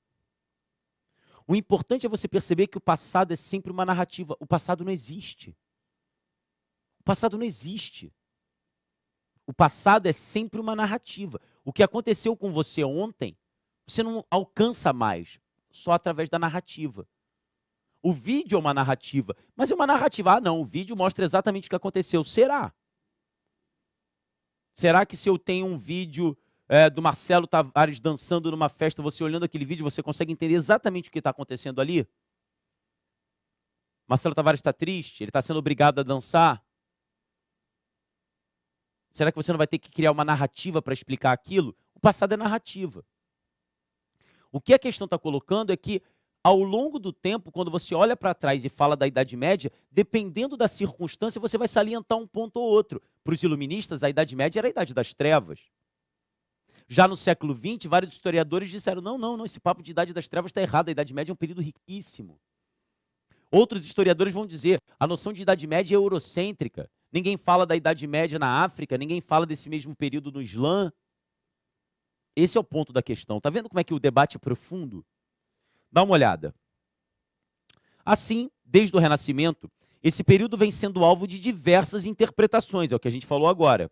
O importante é você perceber que o passado é sempre uma narrativa. O passado não existe. O passado não existe. O passado é sempre uma narrativa. O que aconteceu com você ontem, você não alcança mais, só através da narrativa. O vídeo é uma narrativa, mas é uma narrativa. Ah, não, o vídeo mostra exatamente o que aconteceu. Será? Será que se eu tenho um vídeo do Marcelo Tavares dançando numa festa, você olhando aquele vídeo, você consegue entender exatamente o que está acontecendo ali? Marcelo Tavares está triste? Ele está sendo obrigado a dançar? Será que você não vai ter que criar uma narrativa para explicar aquilo? O passado é narrativa. O que a questão está colocando é que, ao longo do tempo, quando você olha para trás e fala da Idade Média, dependendo da circunstância, você vai salientar um ponto ou outro. Para os iluministas, a Idade Média era a Idade das Trevas. Já no século XX, vários historiadores disseram, não, esse papo de Idade das Trevas está errado, a Idade Média é um período riquíssimo. Outros historiadores vão dizer, a noção de Idade Média é eurocêntrica. Ninguém fala da Idade Média na África, ninguém fala desse mesmo período no Islã. Esse é o ponto da questão. Está vendo como é que o debate é profundo? Dá uma olhada. Assim, desde o Renascimento, esse período vem sendo alvo de diversas interpretações, é o que a gente falou agora,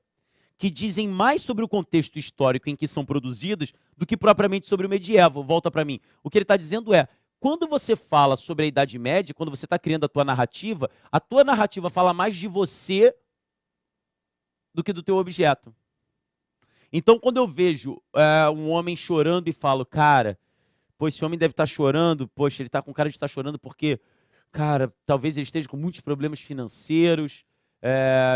que dizem mais sobre o contexto histórico em que são produzidas do que propriamente sobre o medieval. Volta para mim. O que ele está dizendo é, quando você fala sobre a Idade Média, quando você está criando a tua narrativa fala mais de você do que do teu objeto. Então, quando eu vejo um homem chorando e falo, cara, pô, esse homem deve estar chorando, poxa, ele está com cara de estar chorando porque, cara, talvez ele esteja com muitos problemas financeiros,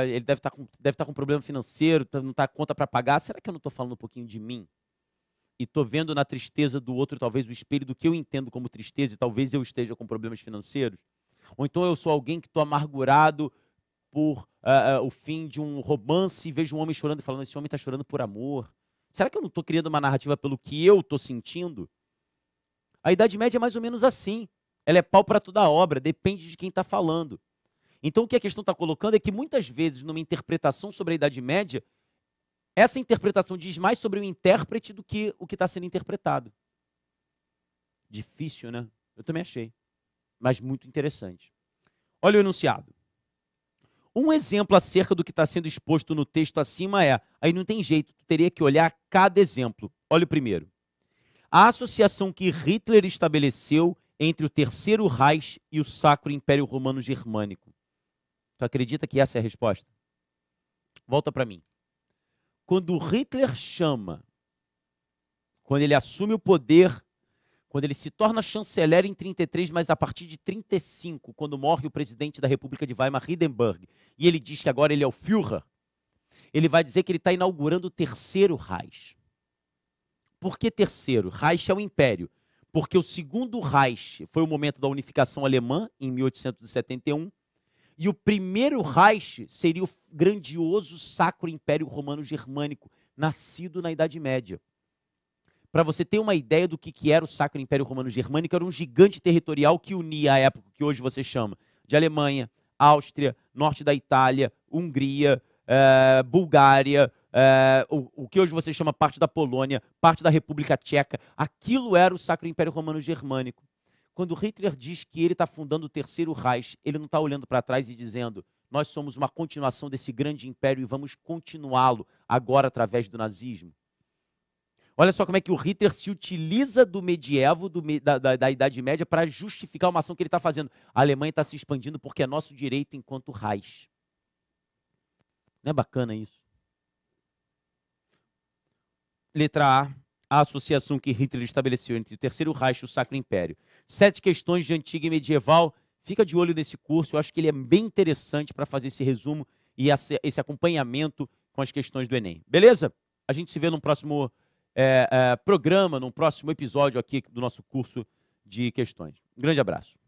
ele deve estar com problema financeiro, não está com conta para pagar. Será que eu não estou falando um pouquinho de mim? E estou vendo na tristeza do outro, talvez, o espelho do que eu entendo como tristeza, e talvez eu esteja com problemas financeiros? Ou então eu sou alguém que estou amargurado por o fim de um romance e vejo um homem chorando e falando, esse homem está chorando por amor. Será que eu não estou criando uma narrativa pelo que eu estou sentindo? A Idade Média é mais ou menos assim. Ela é pau para toda a obra, depende de quem está falando. Então, o que a questão está colocando é que, muitas vezes, numa interpretação sobre a Idade Média, essa interpretação diz mais sobre o intérprete do que o que está sendo interpretado. Difícil, né? Eu também achei, mas muito interessante. Olha o enunciado. Um exemplo acerca do que está sendo exposto no texto acima aí não tem jeito, tu teria que olhar cada exemplo. Olha o primeiro. A associação que Hitler estabeleceu entre o Terceiro Reich e o Sacro Império Romano Germânico. Tu acredita que essa é a resposta? Volta para mim. Quando Hitler quando ele assume o poder, quando ele se torna chanceler em 33, mas a partir de 35, quando morre o presidente da República de Weimar, Hindenburg, e ele diz que agora ele é o Führer, ele vai dizer que ele está inaugurando o Terceiro Reich. Por que terceiro? Reich é o império. Porque o segundo Reich foi o momento da unificação alemã, em 1871, e o primeiro Reich seria o grandioso Sacro Império Romano Germânico, nascido na Idade Média. Para você ter uma ideia do que era o Sacro Império Romano Germânico, era um gigante territorial que unia a época que hoje você chama de Alemanha, Áustria, norte da Itália, Hungria, Bulgária, o que hoje você chama parte da Polônia, parte da República Tcheca. Aquilo era o Sacro Império Romano Germânico. quando Hitler diz que ele está fundando o Terceiro Reich, ele não está olhando para trás e dizendo: nós somos uma continuação desse grande império e vamos continuá-lo agora através do nazismo. Olha só como é que o Hitler se utiliza do medievo, da Idade Média, para justificar uma ação que ele está fazendo. A Alemanha está se expandindo porque é nosso direito enquanto Reich. Não é bacana isso? Letra A associação que Hitler estabeleceu entre o Terceiro Reich e o Sacro Império. 7 questões de antiga e medieval. Fica de olho nesse curso, eu acho que ele é bem interessante para fazer esse resumo e esse acompanhamento com as questões do Enem. Beleza? A gente se vê num próximo programa, num próximo episódio aqui do nosso curso de questões. Um grande abraço.